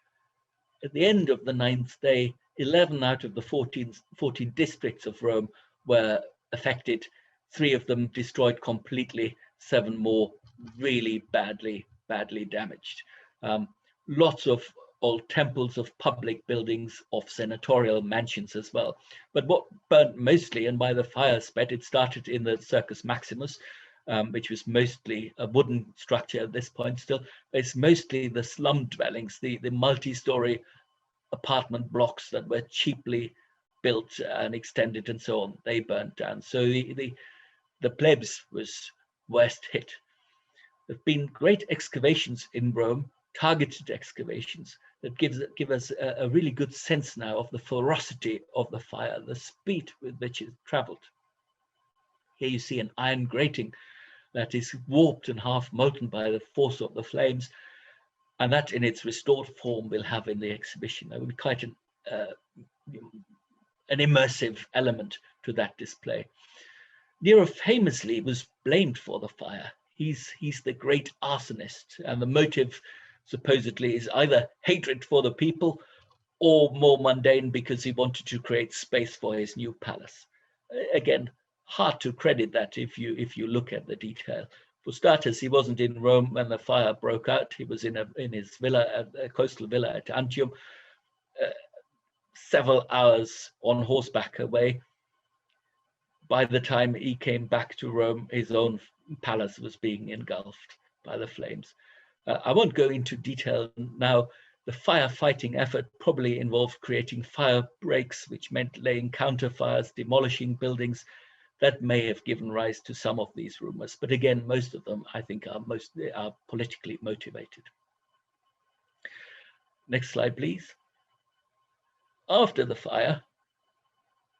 At the end of the 9th day, 11 out of the 14 districts of Rome were affected. 3 of them destroyed completely, 7 more really badly damaged. Lots of old temples, of public buildings, of senatorial mansions as well. But what burnt mostly, and by the fire spread, it started in the Circus Maximus, which was mostly a wooden structure at this point still. It's mostly the slum dwellings, the multi-story apartment blocks that were cheaply built and extended and so on. They burnt down. So the plebs was worst hit. There have been great excavations in Rome, targeted excavations, that give us a really good sense now of the ferocity of the fire, the speed with which it traveled. Here you see an iron grating that is warped and half molten by the force of the flames, and that in its restored form we'll have in the exhibition. There will be quite an immersive element to that display. Nero famously was blamed for the fire. He's the great arsonist, and the motive supposedly is either hatred for the people or more mundane because he wanted to create space for his new palace. Again, hard to credit that if you look at the detail. For starters, he wasn't in Rome when the fire broke out. He was in his villa, a coastal villa at Antium, several hours on horseback away. By the time he came back to Rome, his own palace was being engulfed by the flames. I won't go into detail now. The firefighting effort probably involved creating fire breaks, which meant laying counter fires, demolishing buildings. That may have given rise to some of these rumors. But again, most of them, I think, are politically motivated. Next slide, please. After the fire,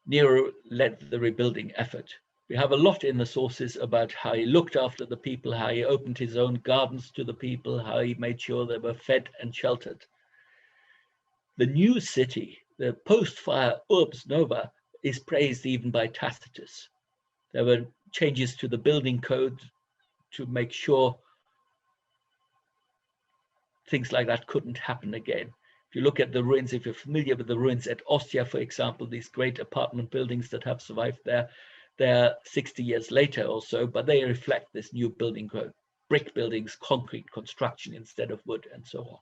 Nero led the rebuilding effort. We have a lot in the sources about how he looked after the people, how he opened his own gardens to the people, how he made sure they were fed and sheltered. The new city, the post-fire Urbs Nova, is praised even by Tacitus. There were changes to the building code to make sure things like that couldn't happen again. If you look at the ruins, if you're familiar with the ruins at Ostia, for example, these great apartment buildings that have survived there, they're 60 years later or so, but they reflect this new building code, brick buildings, concrete construction instead of wood, and so on.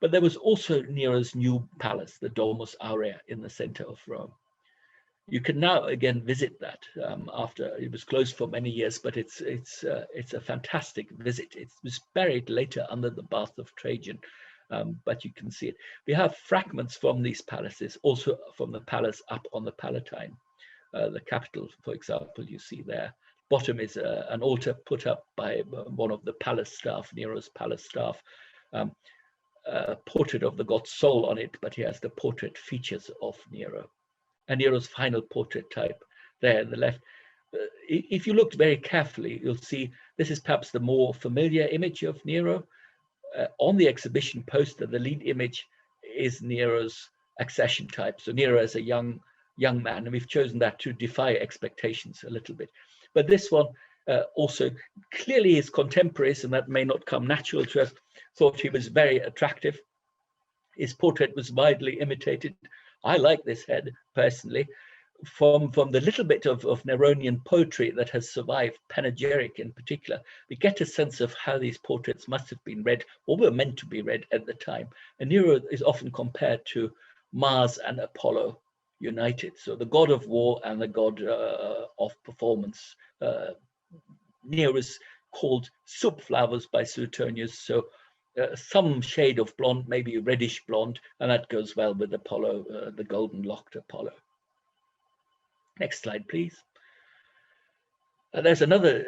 But there was also Nero's new palace, the Domus Aurea, in the center of Rome. You can now again visit that after it was closed for many years, but it's a fantastic visit. It was buried later under the bath of Trajan, but you can see it. We have fragments from these palaces, also from the palace up on the Palatine. The capital, for example, you see there. Bottom is an altar put up by one of the palace staff, Nero's palace staff. A portrait of the god Sol on it, but he has the portrait features of Nero. And Nero's final portrait type there on the left. If you look very carefully, you'll see this is perhaps the more familiar image of Nero. On the exhibition poster, the lead image is Nero's accession type. So Nero as a young man, and we've chosen that to defy expectations a little bit. But this one also clearly his contemporaries, and that may not come natural to us, thought he was very attractive. His portrait was widely imitated. I like this head personally. From the little bit of Neronian poetry that has survived, panegyric in particular, we get a sense of how these portraits must have been read or were meant to be read at the time. And Nero is often compared to Mars and Apollo united, so the god of war and the god of performance. Nero is called subflavus by Suetonius, so some shade of blonde, maybe reddish blonde, and that goes well with Apollo, the golden-locked Apollo. Next slide, please. There's another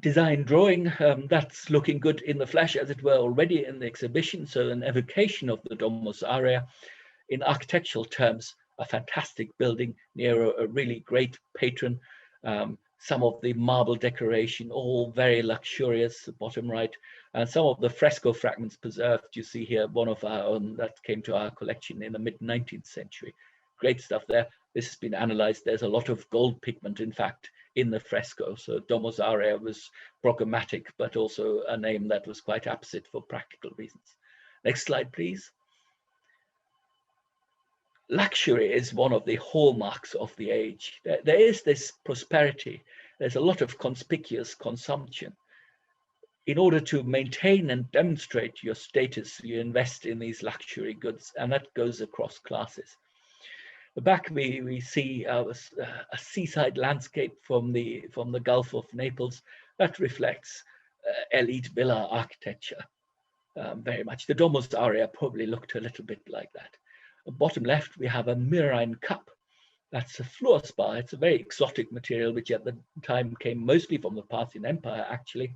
design drawing that's looking good in the flesh, as it were, already in the exhibition. So an evocation of the Domus Aurea. In architectural terms, a fantastic building. Nero, a really great patron. Some of the marble decoration, all very luxurious, the bottom right. And some of the fresco fragments preserved. You see here one of our own that came to our collection in the mid-19th century. great stuff there. This has been analyzed. There's a lot of gold pigment, in fact, in the fresco. So Domus Aurea was programmatic, but also a name that was quite apposite for practical reasons. Next slide, please. Luxury is one of the hallmarks of the age. There is this prosperity. There's a lot of conspicuous consumption. In order to maintain and demonstrate your status, you invest in these luxury goods, and that goes across classes. The back we see a seaside landscape from the Gulf of Naples that reflects elite villa architecture very much. The Domus Aurea probably looked a little bit like that. Bottom left, we have a murrhine cup. That's a fluorspar. It's a very exotic material, which at the time came mostly from the Parthian Empire, actually.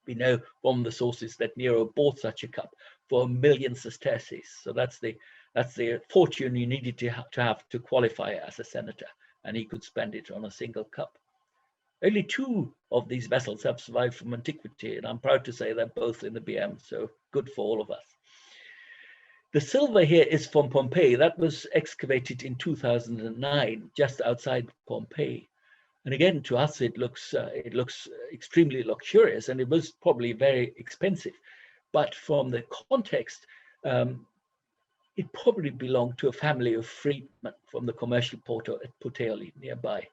We know from the sources that Nero bought such a cup for 1 million sesterces. So that's the fortune you needed to have to qualify as a senator, and he could spend it on a single cup. Only 2 of these vessels have survived from antiquity, and I'm proud to say they're both in the BM, so good for all of us. The silver here is from Pompeii. That was excavated in 2009, just outside Pompeii. And again, to us, it looks extremely luxurious, and it was probably very expensive. But from the context, it probably belonged to a family of freedmen from the commercial port at Puteoli nearby.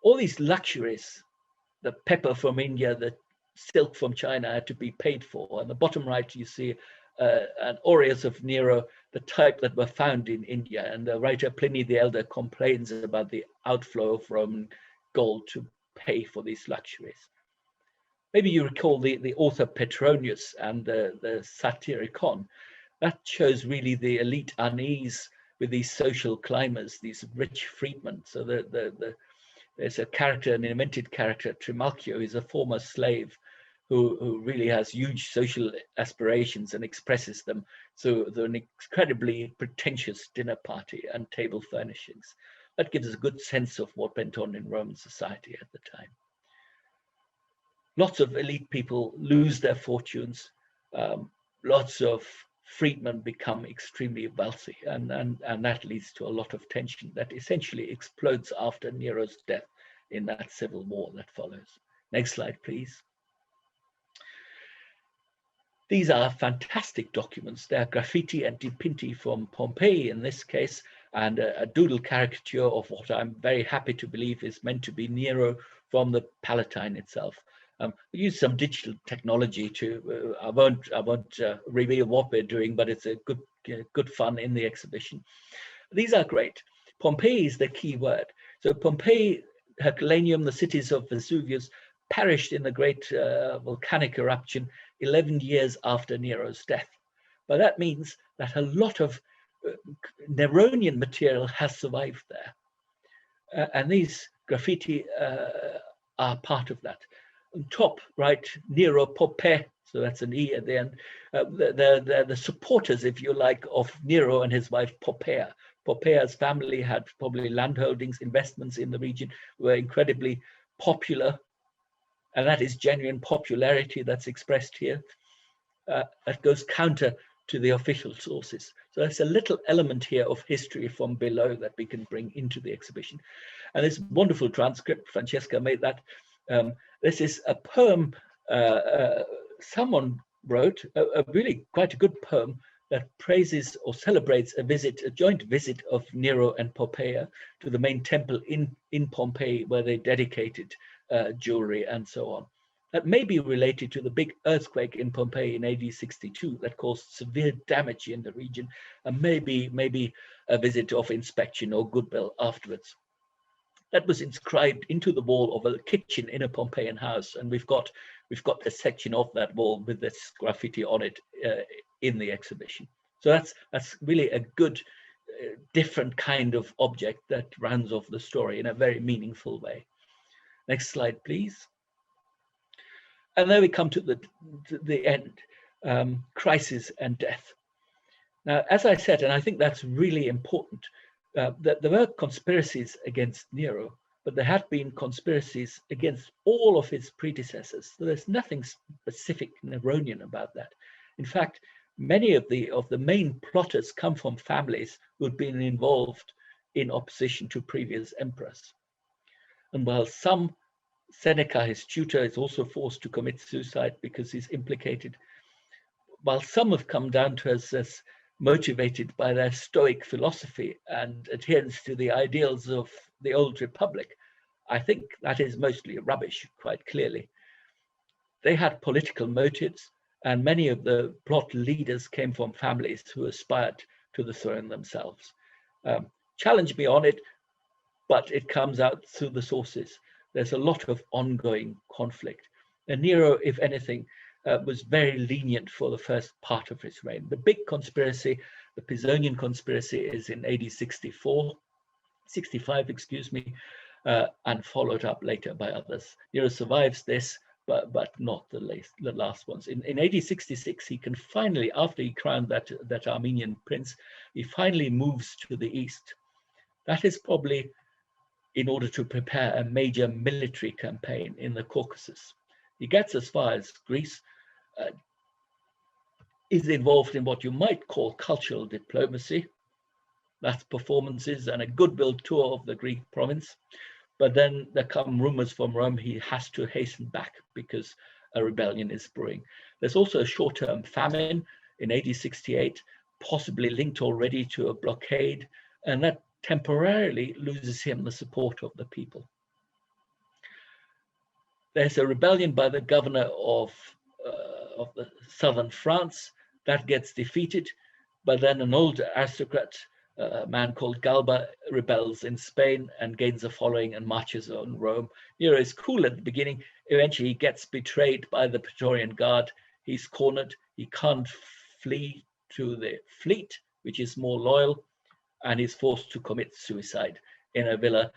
All these luxuries, the pepper from India, the silk from China had to be paid for. On the bottom right, you see an aureus of Nero, the type that were found in India. And the writer Pliny the Elder complains about the outflow of Roman gold to pay for these luxuries. Maybe you recall the author Petronius and the Satyricon. That shows really the elite unease with these social climbers, these rich freedmen. So there's a character, an invented character, Trimalchio, is a former slave who really has huge social aspirations and expresses them through an incredibly pretentious dinner party and table furnishings. That gives us a good sense of what went on in Roman society at the time. Lots of elite people lose their fortunes. Lots of freedmen become extremely wealthy, and that leads to a lot of tension that essentially explodes after Nero's death in that civil war that follows. Next slide, please. These are fantastic documents. They are graffiti and dipinti from Pompeii in this case, and a doodle caricature of what I'm very happy to believe is meant to be Nero from the Palatine itself. We use some digital technology to, I won't reveal what we're doing, but it's a good fun in the exhibition. These are great. Pompeii is the key word. So Pompeii, Herculaneum, the cities of Vesuvius, perished in the great volcanic eruption 11 years after Nero's death. But that means that a lot of Neronian material has survived there. And these graffiti are part of that. On top right, Nero Popè, so that's an E at the end. They're the supporters, if you like, of Nero and his wife Poppaea. Poppaea's family had probably landholdings, investments in the region, were incredibly popular. And that is genuine popularity that's expressed here. That goes counter to the official sources. So there's a little element here of history from below that we can bring into the exhibition. And this wonderful transcript, Francesca made that. This is a poem someone wrote, a really quite a good poem that praises or celebrates a joint visit of Nero and Poppaea to the main temple in Pompeii, where they dedicated jewelry and so on. That may be related to the big earthquake in Pompeii in AD 62 that caused severe damage in the region, and maybe a visit of inspection or goodwill afterwards. That was inscribed into the wall of a kitchen in a Pompeian house, and we've got a section of that wall with this graffiti on it in the exhibition. So that's really a good, different kind of object that rounds off the story in a very meaningful way. Next slide, please. And there we come to the end, crisis and death. Now, as I said, and I think that's really important, that there were conspiracies against Nero, but there had been conspiracies against all of his predecessors. So there's nothing specific Neronian about that. In fact, many of the main plotters come from families who had been involved in opposition to previous emperors. And while some, Seneca, his tutor, is also forced to commit suicide because he's implicated, while some have come down to us as motivated by their Stoic philosophy and adherence to the ideals of the old republic, I think that is mostly rubbish, quite clearly. They had political motives, and many of the plot leaders came from families who aspired to the throne themselves. Challenge me on it, but it comes out through the sources. There's a lot of ongoing conflict. And Nero, if anything, was very lenient for the first part of his reign. The big conspiracy, the Pisonian conspiracy, is in AD 65, excuse me, and followed up later by others. Nero survives this, but not the last ones. In AD 66, he can finally, after he crowned that Armenian prince, he finally moves to the east. That is probably in order to prepare a major military campaign in the Caucasus. He gets as far as Greece, is involved in what you might call cultural diplomacy. That's performances and a goodwill tour of the Greek province. But then there come rumors from Rome he has to hasten back because a rebellion is brewing. There's also a short-term famine in AD 68, possibly linked already to a blockade, and that temporarily loses him the support of the people. There's a rebellion by the governor of the southern France that gets defeated, but then an old aristocrat, a man called Galba, rebels in Spain and gains a following and marches on Rome. Nero is cool at the beginning. Eventually he gets betrayed by the Praetorian Guard. He's cornered. He can't flee to the fleet, which is more loyal, and he's forced to commit suicide in a villa,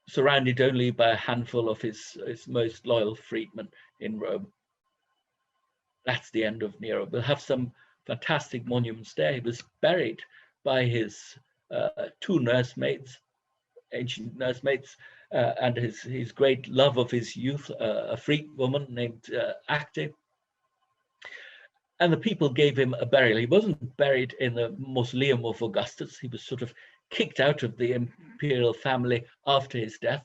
surrounded only by a handful of his most loyal freedmen in Rome. That's the end of Nero. We'll have some fantastic monuments there. He was buried by his two nursemaids, ancient nursemaids, and his great love of his youth, a freed woman named Acte. And the people gave him a burial. He wasn't buried in the mausoleum of Augustus. He was sort of kicked out of the imperial family after his death.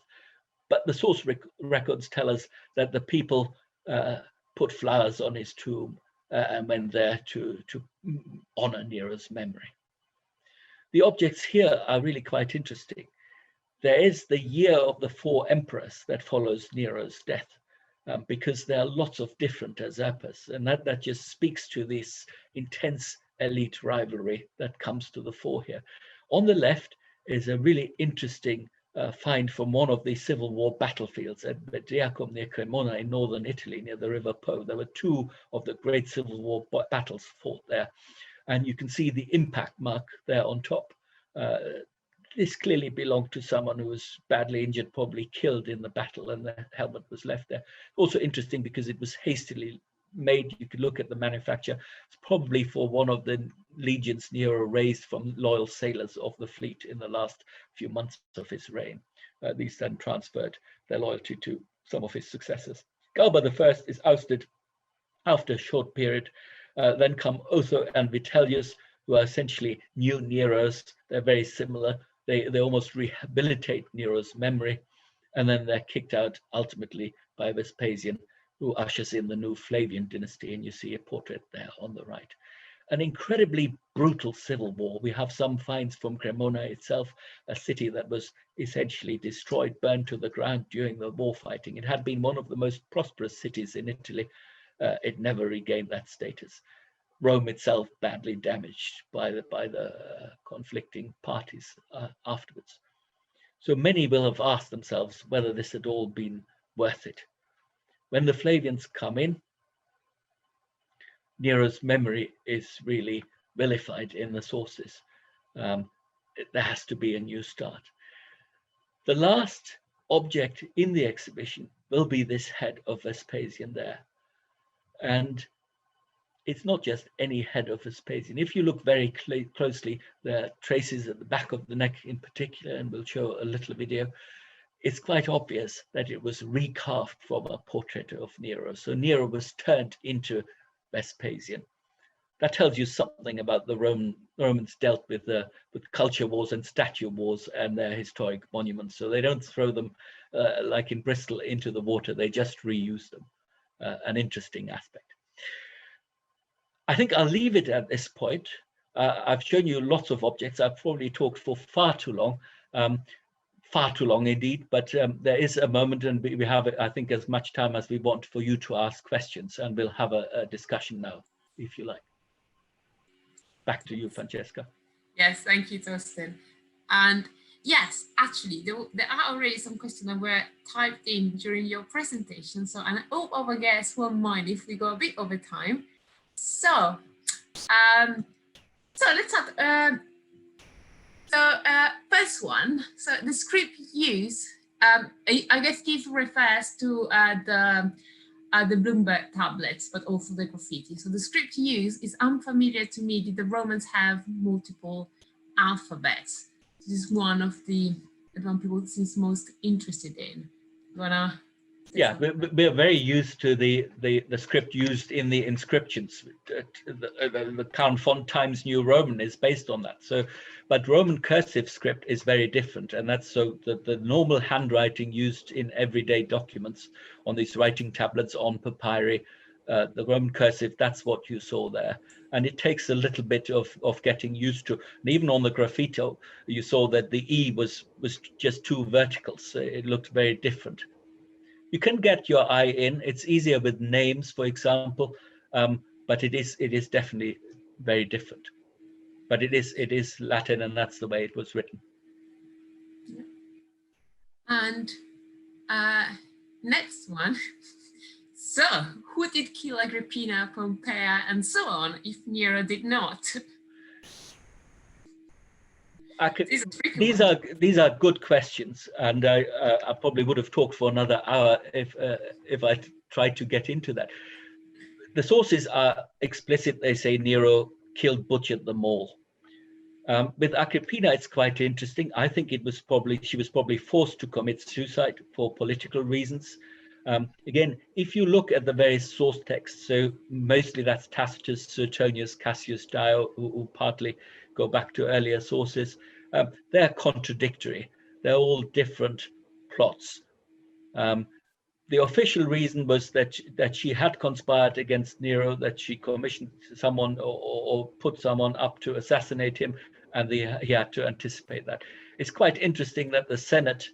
But the source records tell us that the people put flowers on his tomb and went there to honor Nero's memory. The objects here are really quite interesting. There is the year of the 4 emperors that follows Nero's death, because there are lots of different usurpers, and that just speaks to this intense elite rivalry that comes to the fore here. On the left is a really interesting find from one of the Civil War battlefields at Boudicca near Cremona in northern Italy, near the River Po. There were 2 of the great Civil War battles fought there, and you can see the impact mark there on top. This clearly belonged to someone who was badly injured, probably killed in the battle, and the helmet was left there. Also interesting because it was hastily made. You could look at the manufacture. It's probably for one of the legions Nero raised from loyal sailors of the fleet in the last few months of his reign. These then transferred their loyalty to some of his successors. Galba I is ousted after a short period. Then come Otho and Vitellius, who are essentially new Neros. They're very similar. They almost rehabilitate Nero's memory, and then they're kicked out ultimately by Vespasian, who ushers in the new Flavian dynasty, and you see a portrait there on the right. An incredibly brutal civil war. We have some finds from Cremona itself, a city that was essentially destroyed, burned to the ground during the war fighting. It had been one of the most prosperous cities in Italy. It never regained that status. Rome itself badly damaged by the conflicting parties afterwards. So many will have asked themselves whether this had all been worth it. When the Flavians come in, Nero's memory is really vilified in the sources. There has to be a new start. The last object in the exhibition will be this head of Vespasian there. And it's not just any head of Vespasian. If you look very closely, there are traces at the back of the neck in particular, and we'll show a little video. It's quite obvious that it was recarved from a portrait of Nero. So Nero was turned into Vespasian. that tells you something about the Romans dealt with culture wars and statue wars and their historic monuments. So they don't throw them like in Bristol into the water, they just reuse them. An interesting aspect. I think I'll leave it at this point. I've shown you lots of objects. I've probably talked for far too long indeed, but there is a moment, and we have, I think, as much time as we want for you to ask questions, and we'll have a discussion now, if you like. Back to you, Francesca. Yes, thank you, Thorsten. And yes, actually, there are already some questions that were typed in during your presentation. So, and I hope our guests won't mind if we go a bit over time. So, let's start. First one. So the script used, I guess, this refers to the Bloomberg tablets, but also the graffiti. So the script used is unfamiliar to me. Did the Romans have multiple alphabets? This is one of the one people seems most interested in. Yeah, we're very used to the script used in the inscriptions. The current font Times New Roman is based on that. So, but Roman cursive script is very different, and that's so the normal handwriting used in everyday documents on these writing tablets, on papyri, the Roman cursive, that's what you saw there. And it takes a little bit of getting used to. And even on the graffito, you saw that the E was just two verticals. So it looked very different. You can get your eye in. It's easier with names, for example, but it is definitely very different. But it is Latin, and that's the way it was written. And next one. So, who did kill Agrippina, Pompeii, and so on, if Nero did not? These are good questions, and I probably would have talked for another hour if I tried to get into that. The sources are explicit. They say Nero killed, butchered them all. With Agrippina, it's quite interesting. I think she was probably forced to commit suicide for political reasons. Again, if you look at the various source texts, so mostly that's Tacitus, Suetonius, Cassius Dio, who partly go back to earlier sources, they're contradictory. They're all different plots. The official reason was that she had conspired against Nero, that she commissioned someone or put someone up to assassinate him, and he had to anticipate that. It's quite interesting that the Senate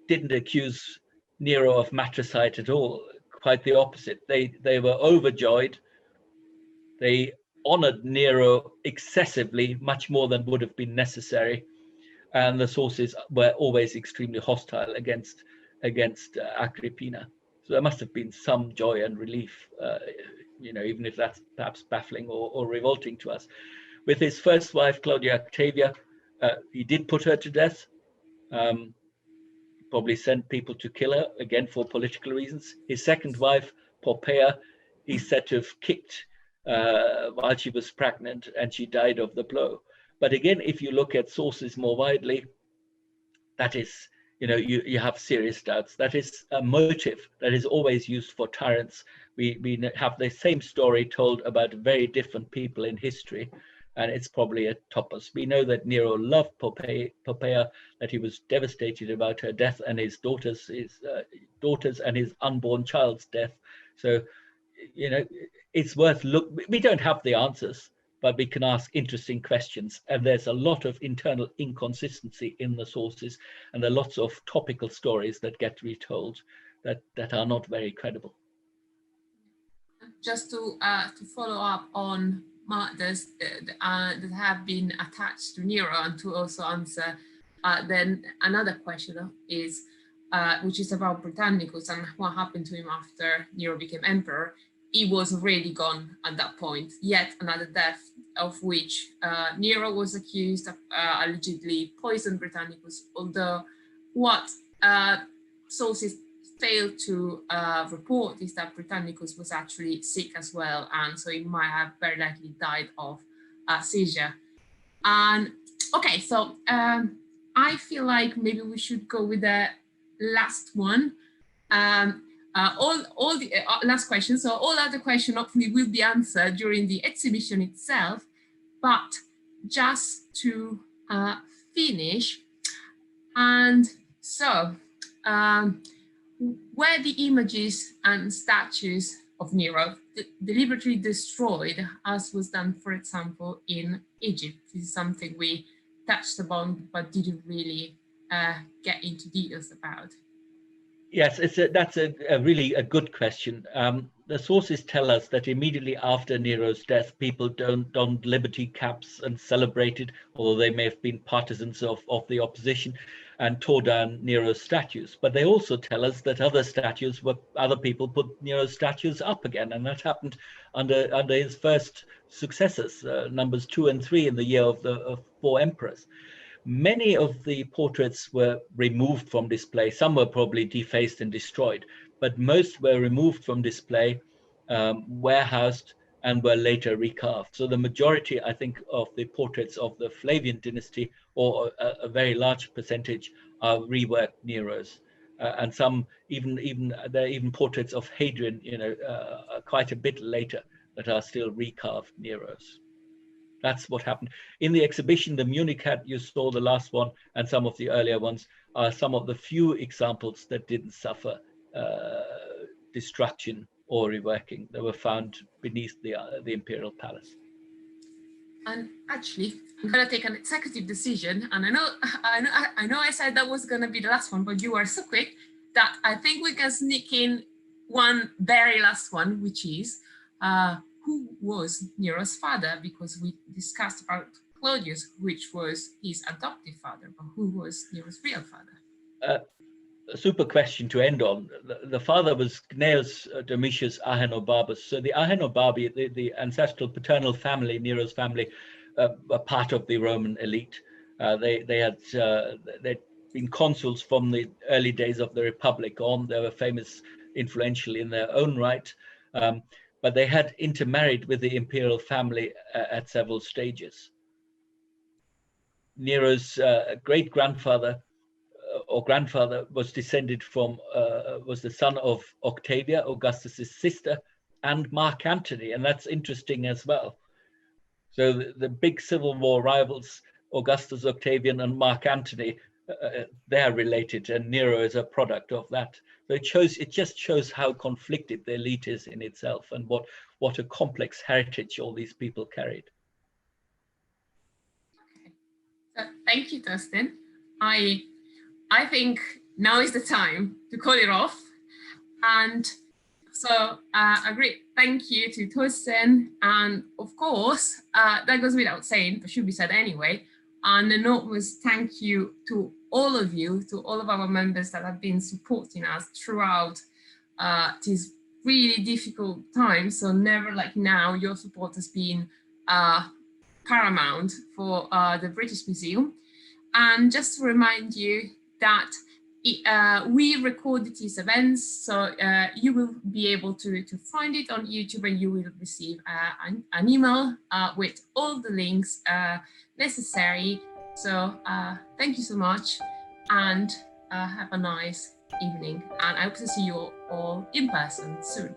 didn't accuse Nero of matricide at all. Quite the opposite. They were overjoyed. They honored Nero excessively, much more than would have been necessary, and the sources were always extremely hostile against Agrippina. So there must have been some joy and relief, even if that's perhaps baffling or revolting to us. With his first wife, Claudia Octavia, he did put her to death. Probably sent people to kill her, again, for political reasons. His second wife, Pompeii, he's said to have kicked while she was pregnant, and she died of the blow. But again, if you look at sources more widely, that is, you have serious doubts. That is a motive that is always used for tyrants. We have the same story told about very different people in history, and it's probably a topos. We know that Nero loved Pompeii, that he was devastated about her death and his daughters and his unborn child's death. So, it's worth we don't have the answers, but we can ask interesting questions. And there's a lot of internal inconsistency in the sources, and there are lots of topical stories that get retold that are not very credible. Just to follow up on martyrs that have been attached to Nero, and to also answer then another question is, which is about Britannicus and what happened to him after Nero became emperor. He was already gone at that point. Yet another death, of which Nero was accused of allegedly poisoned Britannicus, although what sources failed to report is that Britannicus was actually sick as well, and so he might have very likely died of seizure. And okay, so I feel like maybe we should go with the last one. all the last question. So all other questions hopefully will be answered during the exhibition itself. But just to finish, and so were the images and statues of Nero deliberately destroyed, as was done, for example, in Egypt? This is something we touched upon but didn't really get into details about. Yes, that's a really a good question. The sources tell us that immediately after Nero's death, people donned liberty caps and celebrated, although they may have been partisans of the opposition, and tore down Nero's statues. But they also tell us that other people put Nero's statues up again, and that happened under his first successors, numbers 2 and 3 in the year of the 4 emperors. Many of the portraits were removed from display. Some were probably defaced and destroyed, but most were removed from display, warehoused, and were later recarved. So the majority, I think, of the portraits of the Flavian dynasty, or a very large percentage, are reworked Neros. And some there are even portraits of Hadrian, quite a bit later, that are still recarved Neros. That's what happened. In the exhibition, the Munich hat you saw, the last one, and some of the earlier ones, are some of the few examples that didn't suffer destruction or reworking. They were found beneath the imperial palace. And actually, I'm gonna take an executive decision, and I know I said that was gonna be the last one, but you are so quick that I think we can sneak in one very last one, which is who was Nero's father? Because we discussed about Claudius, which was his adoptive father, but who was Nero's real father? A super question to end on. The father was Gnaeus Domitius Ahenobarbus. So the Ahenobarbi, the ancestral paternal family, Nero's family, were part of the Roman elite. They'd been consuls from the early days of the Republic on. They were famous, influential in their own right. But they had intermarried with the imperial family at several stages. Nero's great-grandfather or grandfather was descended from, was the son of Octavia, Augustus's sister, and Mark Antony, and that's interesting as well. So the big Civil War rivals, Augustus, Octavian, and Mark Antony, they're related, and Nero is a product of that. So it just shows how conflicted the elite is in itself, and what a complex heritage all these people carried. Okay. So thank you, Thorsten. I think now is the time to call it off. And so a great thank you to Thorsten. And of course, that goes without saying, but should be said anyway. And an enormous thank you to all of you, to all of our members that have been supporting us throughout this really difficult time. So never like now, your support has been paramount for the British Museum. And just to remind you that we recorded these events, so you will be able to find it on YouTube, and you will receive an email with all the links necessary. So thank you so much, and have a nice evening, and I hope to see you all in person soon.